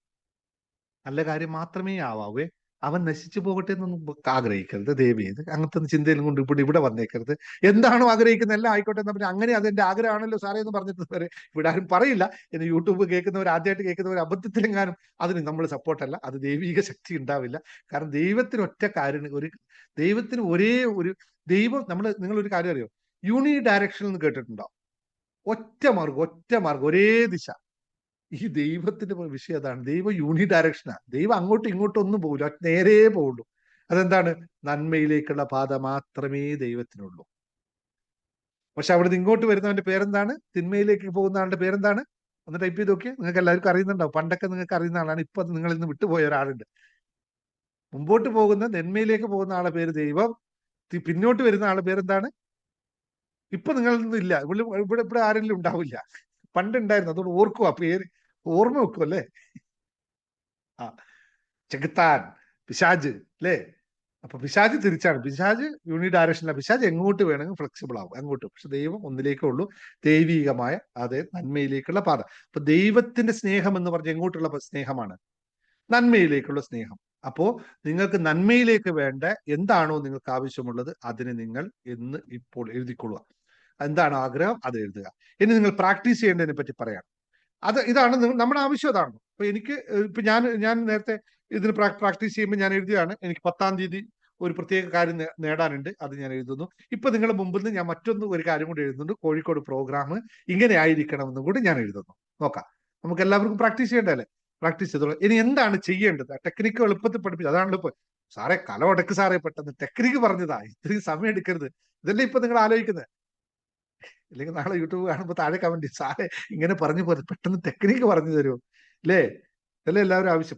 നല്ല കാര്യം മാത്രമേ ആവാവേ. അവൻ നശിച്ചു പോകട്ടെ എന്നൊന്നും ആഗ്രഹിക്കരുത്. ദയവ് ചെയ്ത് അങ്ങനത്തെ ചിന്തയിലും കൊണ്ട് ഇവിടെ വന്നേക്കരുത്. എന്താണോ ആഗ്രഹിക്കുന്നത് എല്ലാം ആയിക്കോട്ടെ എന്നാ പിന്നെ അങ്ങനെ അതെന്റെ ആഗ്രഹമാണല്ലോ സാറേ എന്ന് പറഞ്ഞിട്ട് വരെ ഇവിടെ ആരും പറയില്ല. എന്ന് യൂട്യൂബ് കേൾക്കുന്നവർ, ആദ്യമായിട്ട് കേൾക്കുന്നവർ അബദ്ധത്തിലെങ്ങാനും അതിന് നമ്മൾ സപ്പോർട്ടല്ല. അത് ദൈവിക ശക്തി ഉണ്ടാവില്ല. കാരണം ദൈവത്തിന് ഒറ്റ കാര്യം, ദൈവത്തിന് ഒരേ ഒരു ദൈവം. നിങ്ങളൊരു കാര്യം അറിയോ, യൂണി ഡയറക്ഷൻ എന്ന് കേട്ടിട്ടുണ്ടോ? ഒറ്റ മാർഗം, ഒരേ ദിശ. ഈ ദൈവത്തിന്റെ വിഷയം അതാണ്. ദൈവം യൂണി ഡയറക്ഷനാണ്. ദൈവം അങ്ങോട്ടും ഇങ്ങോട്ടും ഒന്നും പോകില്ല, നേരെ പോവുള്ളൂ. അതെന്താണ്? നന്മയിലേക്കുള്ള പാത മാത്രമേ ദൈവത്തിനുള്ളൂ. പക്ഷെ അവിടുന്ന് ഇങ്ങോട്ട് വരുന്നവന്റെ പേരെന്താണ്? തിന്മയിലേക്ക് പോകുന്ന ആളുടെ പേരെന്താണ്? ഒന്ന് ടൈപ്പ് ചെയ്ത് നോക്കിയാൽ നിങ്ങൾക്ക് എല്ലാവർക്കും അറിയുന്നുണ്ടാവും. പണ്ടൊക്കെ നിങ്ങൾക്ക് അറിയുന്ന ആളാണ്, ഇപ്പൊ നിങ്ങളിൽ നിന്ന് വിട്ടുപോയ ഒരാളുണ്ട്. മുമ്പോട്ട് പോകുന്ന നന്മയിലേക്ക് പോകുന്ന ആളുടെ പേര് ദൈവം, പിന്നോട്ട് വരുന്ന ആളുടെ പേരെന്താണ്? ഇപ്പൊ നിങ്ങളിൽ നിന്നും ഇല്ല, ഇവിടെ ആരെങ്കിലും ഉണ്ടാവില്ല. പണ്ടുണ്ടായിരുന്നു. അതുകൊണ്ട് ഓർക്കുക, പേര് ഓർമ്മ വെക്കും അല്ലേ? ആ, ചെകുത്താൻ, പിശാജ് അല്ലേ? അപ്പൊ പിശാജ് തിരിച്ചാണ്. പിശാജ് യൂണി ഡയറക്ഷനില്ല. പിശാജ് എങ്ങോട്ട് വേണമെങ്കിൽ ഫ്ലെക്സിബിൾ ആവും, അങ്ങോട്ട്. പക്ഷെ ദൈവം ഒന്നിലേക്കേ ഉള്ളൂ, ദൈവികമായ അതേ നന്മയിലേക്കുള്ള പാത. അപ്പൊ ദൈവത്തിന്റെ സ്നേഹം എന്ന് പറഞ്ഞ എങ്ങോട്ടുള്ള സ്നേഹമാണ്? നന്മയിലേക്കുള്ള സ്നേഹം. അപ്പോ നിങ്ങൾക്ക് നന്മയിലേക്ക് വേണ്ട എന്താണോ നിങ്ങൾക്ക് ആവശ്യമുള്ളത് അതിന് നിങ്ങൾ ഇപ്പോൾ എഴുതിക്കൊള്ളുക. എന്താണ് ആഗ്രഹം അത് എഴുതുക. ഇനി നിങ്ങൾ പ്രാക്ടീസ് ചെയ്യേണ്ടതിനെ പറ്റി പറയാം. ഇതാണ് നമ്മുടെ ആവശ്യം. അതാണ്. ഇപ്പൊ ഞാൻ നേരത്തെ ഇതിന് പ്രാക്ടീസ് ചെയ്യുമ്പോൾ ഞാൻ എഴുതിയാണ്, എനിക്ക് 10-ാം തീയതി ഒരു പ്രത്യേക കാര്യം നേടാനുണ്ട്, അത് ഞാൻ എഴുതുന്നു. ഇപ്പൊ നിങ്ങളുടെ മുമ്പിൽ നിന്ന് ഞാൻ ഒരു കാര്യം കൂടി എഴുതുന്നുണ്ട്. കോഴിക്കോട് പ്രോഗ്രാം ഇങ്ങനെ ആയിരിക്കണമെന്നും കൂടി ഞാൻ എഴുതുന്നു. നോക്കാം, നമുക്ക് എല്ലാവർക്കും പ്രാക്ടീസ് ചെയ്യേണ്ടതല്ലേ? പ്രാക്ടീസ് ചെയ്തോളൂ. ഇനി എന്താണ് ചെയ്യേണ്ടത്? ടെക്നിക്ക് എളുപ്പത്തിൽ പഠിപ്പിച്ചു. അതാണല്ലോ ഇപ്പൊ സാറേ കലവടക്ക് സാറേ പെട്ടെന്ന് ടെക്നിക്ക് പറഞ്ഞതാ, ഇത്രയും സമയം എടുക്കരുത്. ഇതല്ലേ ഇപ്പൊ നിങ്ങൾ ആലോചിക്കുന്നത്. ഇല്ലെങ്കിൽ നാളെ യൂട്യൂബ് കാണുമ്പോൾ താഴെ കമന്റ്, സാറേ ഇങ്ങനെ പറഞ്ഞു പോലെ പെട്ടെന്ന് ടെക്നിക്ക് പറഞ്ഞു തരുമോ അല്ലേ? ഇതല്ലേ എല്ലാവരും ആവശ്യം.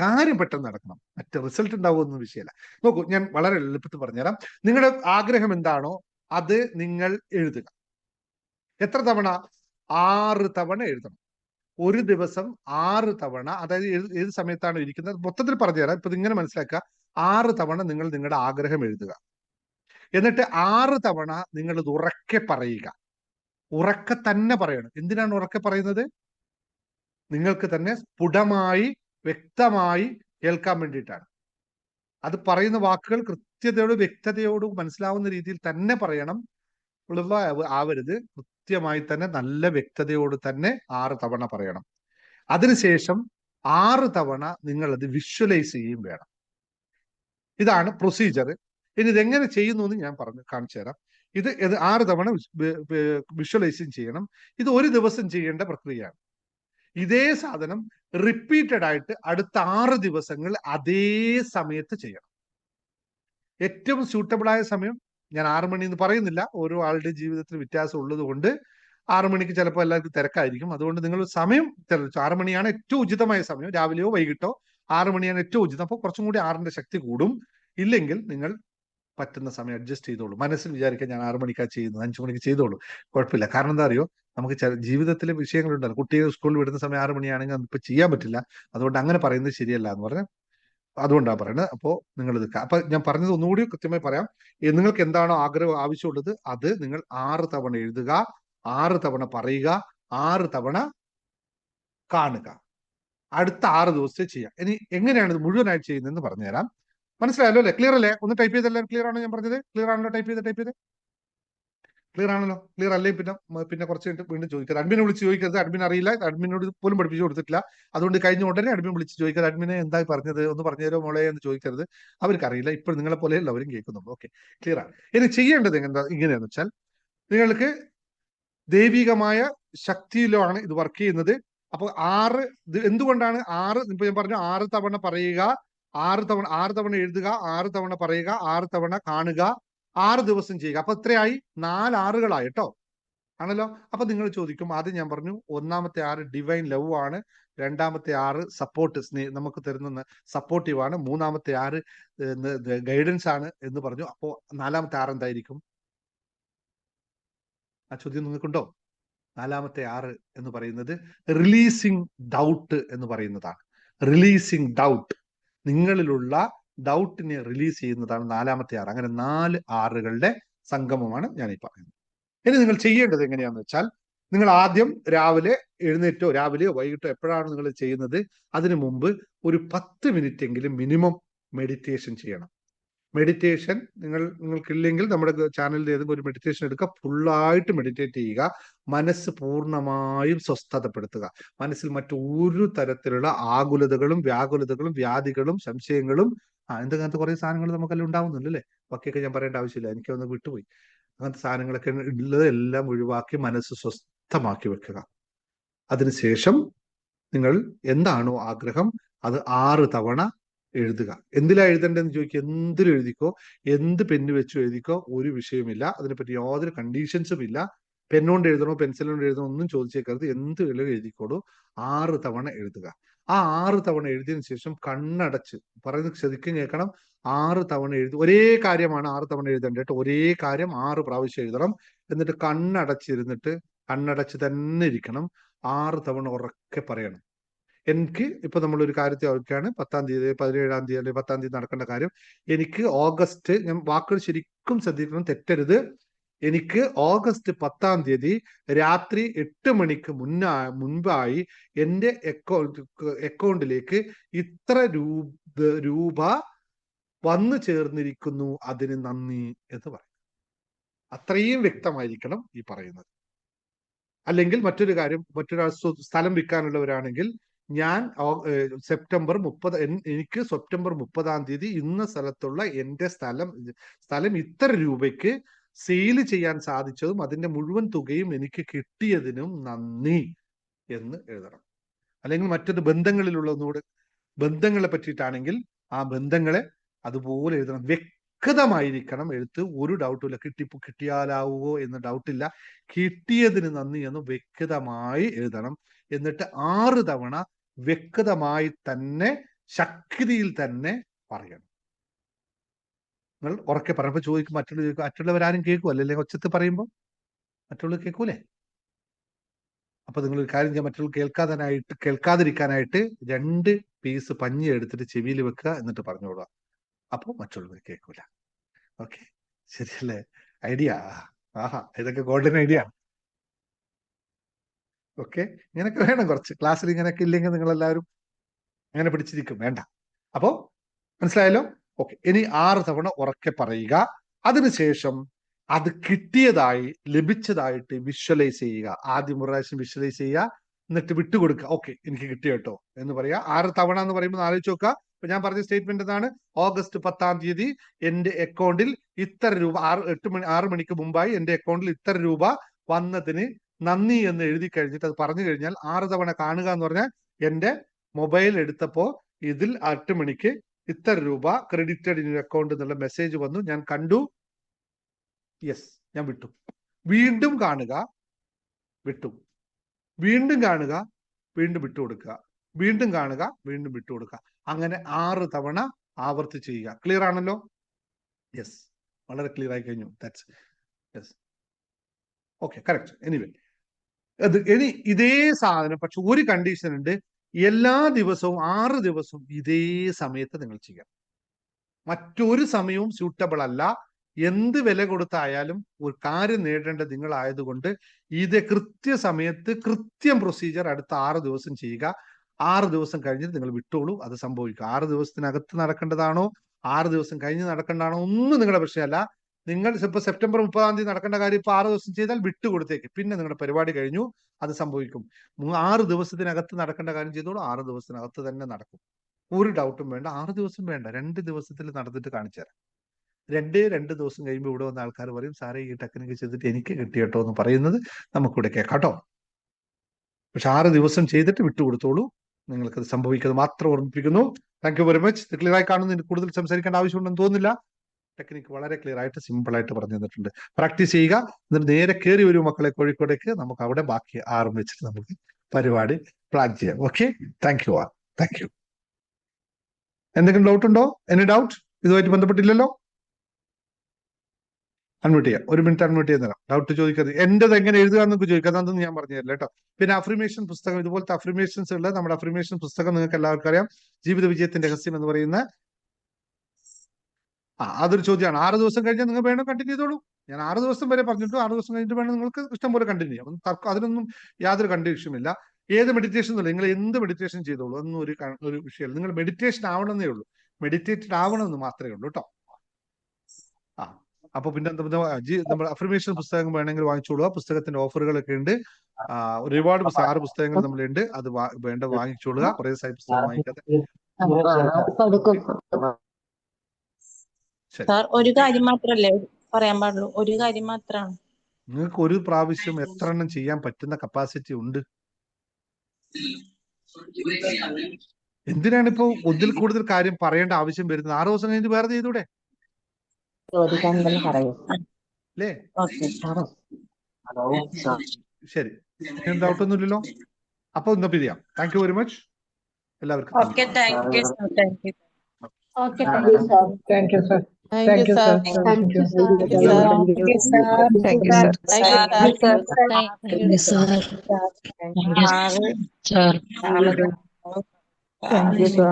കാര്യം പെട്ടെന്ന് നടക്കണം, മറ്റേ റിസൾട്ട് ഉണ്ടാവുമെന്ന വിഷയമല്ല. നോക്കൂ, ഞാൻ വളരെ എളുപ്പത്തിൽ പറഞ്ഞുതരാം. നിങ്ങളുടെ ആഗ്രഹം എന്താണോ അത് നിങ്ങൾ എഴുതുക. എത്ര തവണ? 6 തവണ എഴുതണം. ഒരു ദിവസം 6 തവണ. അതായത് ഏത് സമയത്താണ് ഇരിക്കുന്നത് മൊത്തത്തിൽ പറഞ്ഞുതരാം. ഇപ്പൊ ഇങ്ങനെ മനസ്സിലാക്കുക. 6 തവണ നിങ്ങൾ നിങ്ങളുടെ ആഗ്രഹം എഴുതുക. എന്നിട്ട് 6 തവണ നിങ്ങൾ ഇത് ഉറക്കെ പറയുക. ഉറക്കെ തന്നെ പറയണം. എന്തിനാണ് ഉറക്കെ പറയുന്നത്? നിങ്ങൾക്ക് തന്നെ സ്ഫുടമായി വ്യക്തമായി കേൾക്കാൻ വേണ്ടിയിട്ടാണ്. അത് പറയുന്ന വാക്കുകൾ കൃത്യതയോട് വ്യക്തതയോട് മനസ്സിലാവുന്ന രീതിയിൽ തന്നെ പറയണം. ആവരുത്. കൃത്യമായി തന്നെ നല്ല വ്യക്തതയോട് തന്നെ 6 തവണ പറയണം. അതിനുശേഷം 6 തവണ നിങ്ങൾ അത് വിഷ്വലൈസ് ചെയ്യുകയും വേണം. ഇതാണ് പ്രൊസീജിയർ. ഇനി ഇതെങ്ങനെ ചെയ്യുന്നു എന്ന് ഞാൻ കാണിച്ചു തരാം. ഇത് 6 തവണ വിഷ്വലൈസിങ് ചെയ്യണം. ഇത് ഒരു ദിവസം ചെയ്യേണ്ട പ്രക്രിയയാണ്. ഇതേ സാധനം റിപ്പീറ്റഡ് ആയിട്ട് അടുത്ത 6 ദിവസങ്ങൾ അതേ സമയത്ത് ചെയ്യണം. ഏറ്റവും സ്യൂട്ടബിൾ ആയ സമയം ഞാൻ 6 മണി എന്ന് പറയുന്നില്ല. ഓരോ ആളുടെ ജീവിതത്തിൽ വ്യത്യാസം ഉള്ളത് കൊണ്ട് 6 മണിക്ക് ചിലപ്പോൾ എല്ലാവർക്കും തിരക്കായിരിക്കും. അതുകൊണ്ട് നിങ്ങൾ സമയം തിരഞ്ഞെടുത്തു. 6 മണിയാണ് ഏറ്റവും ഉചിതമായ സമയം. രാവിലെയോ വൈകിട്ടോ 6 മണിയാണ് ഏറ്റവും ഉചിതം. അപ്പോൾ കുറച്ചും കൂടി 6ന്റെ ശക്തി കൂടും. ഇല്ലെങ്കിൽ നിങ്ങൾ പറ്റുന്ന സമയം അഡ്ജസ്റ്റ് ചെയ്തോളൂ. മനസ്സിൽ വിചാരിക്കാൻ ഞാൻ 6 മണിക്കാണ് ചെയ്യുന്നത്, 5 മണിക്ക് ചെയ്തോളൂ, കുഴപ്പമില്ല. കാരണം എന്താ അറിയോ, നമുക്ക് ജീവിതത്തിലെ വിഷയങ്ങളുണ്ടല്ലോ. കുട്ടികൾ സ്കൂളിൽ വിടുന്ന സമയം 6 മണിയാണെങ്കിൽ അതിപ്പോൾ ചെയ്യാൻ പറ്റില്ല. അതുകൊണ്ട് അങ്ങനെ പറയുന്നത് ശരിയല്ല എന്ന് പറഞ്ഞാൽ അതുകൊണ്ടാണ് പറയുന്നത്. അപ്പോൾ നിങ്ങൾ ഇത് അപ്പൊ ഞാൻ പറഞ്ഞത് ഒന്നുകൂടി കൃത്യമായി പറയാം. നിങ്ങൾക്ക് എന്താണോ ആവശ്യമുള്ളത് അത് നിങ്ങൾ 6 തവണ എഴുതുക, 6 തവണ പറയുക, 6 തവണ കാണുക. അടുത്ത 6 ദിവസത്തെ ചെയ്യാം. ഇനി എങ്ങനെയാണ് ഇത് മുഴുവനായിട്ട് ചെയ്യുന്നതെന്ന് പറഞ്ഞുതരാം. മനസ്സിലായല്ലോ അല്ലേ? ക്ലിയർ അല്ലേ? ഒന്ന് ടൈപ്പ് ചെയ്തല്ലേ? ക്ലിയർ ആണോ ഞാൻ പറഞ്ഞത്? ക്ലിയർ ആണല്ലോ? ടൈപ്പ് ചെയ്ത് ക്ലിയർ ആണല്ലോ? ക്ലിയർ അല്ലേ? പിന്നെ കുറച്ച് കഴിഞ്ഞിട്ട് വീണ്ടും ചോദിക്കരുത്. അഡ്മിനെ വിളിച്ച് ചോദിക്കരുത്. അഡ്മിൻ അറിയില്ല, അഡ്മിനോട് പോലും പഠിപ്പിച്ചു കൊടുത്തിട്ടില്ല. അതുകൊണ്ട് കഴിഞ്ഞ ഉടനെ അഡ്മിൻ വിളിച്ച് ചോദിക്കരുത്. അഡ്മിനെ എന്താ പറഞ്ഞത്, ഒന്ന് പറഞ്ഞുതരോ മോളെ എന്ന് ചോദിക്കരുത്. അവർക്ക് ഇപ്പോൾ നിങ്ങളെ പോലെയല്ല അവരും കേൾക്കുന്നുള്ളൂ. ഓക്കെ, ക്ലിയർ ആണ്. ഇനി ചെയ്യേണ്ടത് ഇങ്ങനെയാന്ന് വെച്ചാൽ, നിങ്ങൾക്ക് ദൈവികമായ ശക്തിയിലാണ് ഇത് വർക്ക് ചെയ്യുന്നത്. അപ്പോൾ 6 എന്തുകൊണ്ടാണ് 6? ഇപ്പൊ ഞാൻ പറഞ്ഞു 6 തവണ പറയുക, 6 തവണ എഴുതുക, 6 തവണ പറയുക, 6 തവണ കാണുക, 6 ദിവസം ചെയ്യുക. അപ്പൊ എത്രയായി? 4 6കളായി കേട്ടോ, ആണല്ലോ. അപ്പൊ നിങ്ങൾ ചോദിക്കും, ആദ്യം ഞാൻ പറഞ്ഞു ഒന്നാമത്തെ 6 ഡിവൈൻ ലവ് ആണ്, രണ്ടാമത്തെ 6 സപ്പോർട്ട് നമുക്ക് തരുന്ന സപ്പോർട്ടീവ് ആണ്, മൂന്നാമത്തെ 6 ഗൈഡൻസ് ആണ് എന്ന് പറഞ്ഞു. അപ്പോ 4ാമത്തെ 6 എന്തായിരിക്കും? ആ ചോദ്യം നിങ്ങൾക്കുണ്ടോ? 4ാമത്തെ 6 എന്ന് പറയുന്നത് റിലീസിങ് ഡൗട്ട് എന്ന് പറയുന്നതാണ്. റിലീസിങ് ഡൗട്ട്, നിങ്ങളിലുള്ള ഡൗട്ടിനെ റിലീസ് ചെയ്യുന്നതാണ് 4ാമത്തെ 6. അങ്ങനെ 4 6കളുടെ സംഗമമാണ് ഞാൻ ഈ പറയുന്നത്. ഇനി നിങ്ങൾ ചെയ്യേണ്ടത് എങ്ങനെയാണെന്ന് വെച്ചാൽ, നിങ്ങൾ ആദ്യം രാവിലെയോ വൈകിട്ടോ എപ്പോഴാണ് നിങ്ങൾ ചെയ്യുന്നത് അതിനു മുമ്പ് ഒരു 10 മിനിറ്റ് എങ്കിലും മിനിമം മെഡിറ്റേഷൻ ചെയ്യണം. മെഡിറ്റേഷൻ നിങ്ങൾക്കില്ലെങ്കിൽ നമ്മുടെ ചാനലിൽ ഏതെങ്കിലും ഒരു മെഡിറ്റേഷൻ എടുക്കുക, ഫുള്ളായിട്ട് മെഡിറ്റേറ്റ് ചെയ്യുക, മനസ്സ് പൂർണ്ണമായും സ്വസ്ഥതപ്പെടുത്തുക. മനസ്സിൽ മറ്റൊരു തരത്തിലുള്ള ആകുലതകളും വ്യാകുലതകളും വ്യാധികളും സംശയങ്ങളും അങ്ങനത്തെ കുറെ സാധനങ്ങൾ നമുക്കെല്ലാം ഉണ്ടാവുന്നുണ്ടല്ലേ. ബാക്കിയൊക്കെ ഞാൻ പറയേണ്ട ആവശ്യമില്ല, എനിക്കൊന്ന് വിട്ടുപോയി. അങ്ങനത്തെ സാധനങ്ങളൊക്കെ ഉള്ളതെല്ലാം ഒഴിവാക്കി മനസ്സ് സ്വസ്ഥമാക്കി വെക്കുക. അതിനുശേഷം നിങ്ങൾ എന്താണോ ആഗ്രഹം അത് 6 തവണ എഴുതുക. എന്തിലാ എഴുതേണ്ടതെന്ന് ചോദിക്കുക, എന്തിലും എഴുതിക്കോ, എന്ത് പെന്ന് വെച്ചു എഴുതിക്കോ, ഒരു വിഷയമില്ല. അതിനെപ്പറ്റി യാതൊരു കണ്ടീഷൻസും ഇല്ല. പെന്നുകൊണ്ട് എഴുതണോ പെൻസിലുകൊണ്ട് എഴുതണോ ഒന്നും ചോദിച്ചേക്കരുത്, എന്ത് എഴുതിക്കോളൂ. 6 തവണ എഴുതുക. ആ 6 തവണ എഴുതിയതിനു ശേഷം കണ്ണടച്ച്, പറയുന്നത് ശരിക്കും കേൾക്കണം, 6 തവണ എഴുതി ഒരേ കാര്യമാണ് 6 തവണ എഴുതേണ്ടത്. ഒരേ കാര്യം 6 പ്രാവശ്യം എഴുതണം. എന്നിട്ട് കണ്ണടച്ച് തന്നെ ഇരിക്കണം. 6 തവണ ഉറക്കെ പറയണം. എനിക്ക് ഇപ്പൊ നമ്മളൊരു കാര്യത്തെ ഓർക്കുകയാണ്, 10-ാം തീയതി 17-ാം തീയതി അല്ലെങ്കിൽ 10-ാം തീയതി നടക്കേണ്ട കാര്യം. എനിക്ക് ഓഗസ്റ്റ്, ഞാൻ വാക്കുകൾ ശരിക്കും ശ്രദ്ധിക്കണം, തെറ്റരുത്. എനിക്ക് ഓഗസ്റ്റ് 10-ാം തീയതി രാത്രി 8 മണിക്ക് മുൻപായി എൻ്റെ അക്കൗണ്ടിലേക്ക് ഇത്ര രൂപ വന്നു ചേർന്നിരിക്കുന്നു, അതിന് നന്ദി എന്ന് പറയും. അത്രയും വ്യക്തമായിരിക്കണം ഈ പറയുന്നത്. അല്ലെങ്കിൽ മറ്റൊരു കാര്യം, മറ്റൊരാൾ സ്ഥലം വിൽക്കാനുള്ളവരാണെങ്കിൽ, ഞാൻ സെപ്റ്റംബർ 30, എനിക്ക് സെപ്റ്റംബർ 30-ാം തീയതി ഇന്ന സ്ഥലത്തുള്ള എൻ്റെ സ്ഥലം ഇത്ര രൂപയ്ക്ക് സെയിൽ ചെയ്യാൻ സാധിച്ചതും അതിന്റെ മുഴുവൻ തുകയും എനിക്ക് കിട്ടിയതിനും നന്ദി എന്ന് എഴുതണം. അല്ലെങ്കിൽ മറ്റൊരു ബന്ധങ്ങളെ പറ്റിയിട്ടാണെങ്കിൽ ആ ബന്ധങ്ങളെ അതുപോലെ എഴുതണം. വ്യക്തമായിരിക്കണം എഴുത്ത്, ഒരു ഡൗട്ടുമില്ല. കിട്ടിയാലാവുമോ എന്ന് ഡൗട്ടില്ല. കിട്ടിയതിന് നന്ദി എന്ന് വ്യക്തമായി എഴുതണം. എന്നിട്ട് 6 തവണ വ്യക്തമായി തന്നെ, ശക്തിയിൽ തന്നെ പറയണം. നിങ്ങൾ ഉറക്കെ പറയുമ്പോൾ ചോദിക്കും, മറ്റുള്ളവരാരും കേൾക്കുമല്ലേ ഒച്ചത്ത് പറയുമ്പോൾ? മറ്റുള്ളവർ കേൾക്കൂലേ? അപ്പൊ നിങ്ങൾ ഒരു കാര്യം ചെയ്യാൻ, മറ്റുള്ളവർ കേൾക്കാതിരിക്കാനായിട്ട് 2 പീസ് പഞ്ഞി എടുത്തിട്ട് ചെവിയിൽ വെക്കുക, എന്നിട്ട് പറഞ്ഞോളുക. അപ്പൊ മറ്റുള്ളവർ കേൾക്കൂല. ഓക്കെ, ശരിയല്ലേ? ഐഡിയ. ആഹാ, ഇതൊക്കെ ഗോൾഡൻ ഐഡിയ. ഓക്കെ, ഇങ്ങനെയൊക്കെ വേണം കുറച്ച്. ക്ലാസ്സിൽ ഇങ്ങനെയൊക്കെ ഇല്ലെങ്കിൽ നിങ്ങൾ എല്ലാവരും അങ്ങനെ പിടിച്ചിരിക്കും, വേണ്ട. അപ്പോ മനസ്സിലായല്ലോ? ഓക്കെ, ഇനി 6 തവണ ഉറക്കെ പറയുക. അതിനുശേഷം അത് കിട്ടിയതായി, ലഭിച്ചതായിട്ട് വിഷ്വലൈസ് ചെയ്യുക. ആദ്യം ഒരു പ്രാവശ്യം വിഷ്വലൈസ് ചെയ്യുക, എന്നിട്ട് വിട്ടുകൊടുക്കുക. ഓക്കെ, എനിക്ക് കിട്ടിയ കേട്ടോ എന്ന് പറയുക. 6 തവണ എന്ന് പറയുമ്പോൾ ആലോചിച്ച് നോക്കുക. ഇപ്പൊ ഞാൻ പറഞ്ഞ സ്റ്റേറ്റ്മെന്റ് എന്താണ്? ഓഗസ്റ്റ് 10-ാം തീയതി എന്റെ അക്കൗണ്ടിൽ ഇത്ര രൂപ, 6 മണിക്ക് മുമ്പായി എന്റെ അക്കൗണ്ടിൽ ഇത്ര രൂപ വന്നതിന് നന്ദി എന്ന് എഴുതി കഴിഞ്ഞിട്ട് അത് പറഞ്ഞു കഴിഞ്ഞാൽ 6 തവണ കാണുക എന്ന് പറഞ്ഞാൽ, എന്റെ മൊബൈൽ എടുത്തപ്പോ ഇതിൽ 8 മണിക്ക് ഇത്ര രൂപ ക്രെഡിറ്റഡ് ഇൻ അക്കൗണ്ട് എന്നുള്ള മെസ്സേജ് വന്നു, ഞാൻ കണ്ടു, യെസ്, ഞാൻ വിട്ടു. വീണ്ടും കാണുക, വിട്ടു. വീണ്ടും കാണുക, വീണ്ടും വിട്ടുകൊടുക്കുക. വീണ്ടും കാണുക, വീണ്ടും വിട്ടുകൊടുക്കുക. അങ്ങനെ 6 തവണ ആവർത്തിച്ച് ചെയ്യുക. ക്ലിയർ ആണല്ലോ? യെസ്, വളരെ ക്ലിയർ ആയി കഴിഞ്ഞു. That's yes. Okay, correct. Anyway, ഇനി ഇതേ സാധനം, പക്ഷെ ഒരു കണ്ടീഷൻ ഉണ്ട്. എല്ലാ ദിവസവും 6 ദിവസവും ഇതേ സമയത്ത് നിങ്ങൾ ചെയ്യാം. മറ്റൊരു സമയവും സ്യൂട്ടബിൾ അല്ല. എന്ത് വില കൊടുത്തായാലും ഒരു കാര്യം നേടേണ്ടത് നിങ്ങളായതുകൊണ്ട് ഇത് കൃത്യസമയത്ത് കൃത്യം പ്രൊസീജിയർ അടുത്ത 6 ദിവസം ചെയ്യുക. 6 ദിവസം കഴിഞ്ഞിട്ട് നിങ്ങൾ വിട്ടോളൂ, അത് സംഭവിക്കും. 6 ദിവസത്തിനകത്ത് നടക്കേണ്ടതാണോ 6 ദിവസം കഴിഞ്ഞ് നടക്കേണ്ടതാണോ ഒന്നും നിങ്ങളുടെ പ്രശ്നമല്ല. നിങ്ങൾ ഇപ്പൊ സെപ്റ്റംബർ 30-ാം തീയതി നടക്കേണ്ട കാര്യം ഇപ്പൊ 6 ദിവസം ചെയ്താൽ വിട്ടുകൊടുത്തേക്ക്, പിന്നെ നിങ്ങളുടെ പരിപാടി കഴിഞ്ഞു, അത് സംഭവിക്കും. 6 ദിവസത്തിനകത്ത് നടക്കേണ്ട കാര്യം ചെയ്തോളൂ, 6 ദിവസത്തിനകത്ത് തന്നെ നടക്കും. ഒരു ഡൗട്ടും വേണ്ട. 6 ദിവസം വേണ്ട, 2 ദിവസത്തിൽ നടന്നിട്ട് കാണിച്ചു തരാം. 2 ദിവസം കഴിയുമ്പോൾ ഇവിടെ വന്ന ആൾക്കാർ പറയും, സാറേ ഈ ടെക്നിക്ക് ചെയ്തിട്ട് എനിക്ക് കിട്ടി കേട്ടോ എന്ന് പറയുന്നത് നമുക്കിവിടെ കേൾക്കാട്ടോ. പക്ഷെ 6 ദിവസം ചെയ്തിട്ട് വിട്ടുകൊടുത്തോളൂ, നിങ്ങൾക്കത് സംഭവിക്കുന്നത് മാത്രം ഓർമ്മിപ്പിക്കുന്നു. Thank you very much. Clear ആയി കാണുന്നു. കൂടുതൽ സംസാരിക്കേണ്ട ആവശ്യമുണ്ടെന്ന് തോന്നുന്നില്ല. ടെക്നിക്ക് വളരെ ക്ലിയർ ആയിട്ട് സിമ്പിൾ ആയിട്ട് പറഞ്ഞു തന്നിട്ടുണ്ട്. പ്രാക്ടീസ് ചെയ്യുക. എന്നിട്ട് നേരെ കയറി വരും മക്കളെ കോഴിക്കോടേക്ക്. നമുക്ക് അവിടെ ബാക്കി ആരംഭിച്ചിട്ട് നമുക്ക് പരിപാടി പ്ലാൻ ചെയ്യാം. Okay, thank U. Thank you. എന്തെങ്കിലും ഡൗട്ട് ഉണ്ടോ? Any doubt? ഇതുമായിട്ട് ബന്ധപ്പെട്ടില്ലല്ലോ? അൺമ്യൂട്ട് ചെയ്യാം. 1 മിനിറ്റ് അൺമ്യൂട്ട് ചെയ്യാൻ തരാം. ഡൗട്ട് ചോദിക്കരുത്. എന്റേത് എങ്ങനെ എഴുതുക എന്നൊക്കെ ചോദിക്കാം, അതൊന്നും ഞാൻ പറഞ്ഞു തരില്ല കേട്ടോ. പിന്നെ അഫർമേഷൻ പുസ്തകം, ഇതുപോലത്തെ അഫർമേഷൻസ് ഉള്ള നമ്മുടെ അഫർമേഷൻ പുസ്തകം നിങ്ങൾക്ക് എല്ലാവർക്കും അറിയാം. ജീവിത വിജയത്തിന്റെ രഹസ്യം എന്ന് പറയുന്ന അതൊരു ചോദ്യമാണ്. 6 ദിവസം കഴിഞ്ഞാൽ നിങ്ങൾ വേണം കണ്ടിന്യൂ ചെയ്തോളൂ. ഞാൻ 6 ദിവസം വരെ പറഞ്ഞിട്ടു. 6 ദിവസം കഴിഞ്ഞിട്ട് വേണം നിങ്ങൾക്ക് ഇഷ്ടം പോലെ കണ്ടിന്യൂ ചെയ്യാം. അതിനൊന്നും യാതൊരു കണ്ടീഷനുമില്ല. ഏത് മെഡിറ്റേഷൻ എന്നല്ല, നിങ്ങൾ എന്ത് മെഡിറ്റേഷൻ ചെയ്തോളൂ, ഒന്നും ഒരു വിഷയമല്ല. നിങ്ങൾ മെഡിറ്റേഷൻ ആവണമെന്നേ ഉള്ളൂ. മെഡിറ്റേറ്റഡ് ആവണമെന്ന് മാത്രമേ ഉള്ളൂ കേട്ടോ. ആ അപ്പൊ പിന്നെ നമ്മുടെ അഫർമേഷൻ പുസ്തകം വേണമെങ്കിൽ വാങ്ങിച്ചോളുക. പുസ്തകത്തിന്റെ ഓഫറുകളൊക്കെ ഉണ്ട്. ഒരുപാട് 6 പുസ്തകങ്ങൾ നമ്മളുണ്ട്. അത് വേണ്ട വാങ്ങിച്ചോളുക. കുറെ പുസ്തകം വാങ്ങിക്കാതെ. സാർ ഒരു കാര്യം മാത്രല്ലേ പറയാൻ പാടുള്ളൂ, ഒരു കാര്യം മാത്രമാണ്. നിങ്ങൾക്ക് ഒരു പ്രാവശ്യം എത്ര എണ്ണം ചെയ്യാൻ പറ്റുന്ന കപ്പാസിറ്റി ഉണ്ട്? എന്തിനാണ് ഇപ്പൊ ഒന്നിൽ കൂടുതൽ കാര്യം പറയേണ്ട ആവശ്യം വരുന്നത്? 6 ദിവസം കഴിഞ്ഞ് വേറെ ചെയ്തൂടെ? അല്ലേ? ശരി, ഡൗട്ടൊന്നുമില്ലല്ലോ. അപ്പൊ ഒന്ന് പിരിയാം. താങ്ക് യു വെരി മച്ച് എല്ലാവർക്കും. Okay, thank you sir. Thank you. Okay, thank you sir. Thank you sir. Thank you sir. Thank you sir. Thank you sir.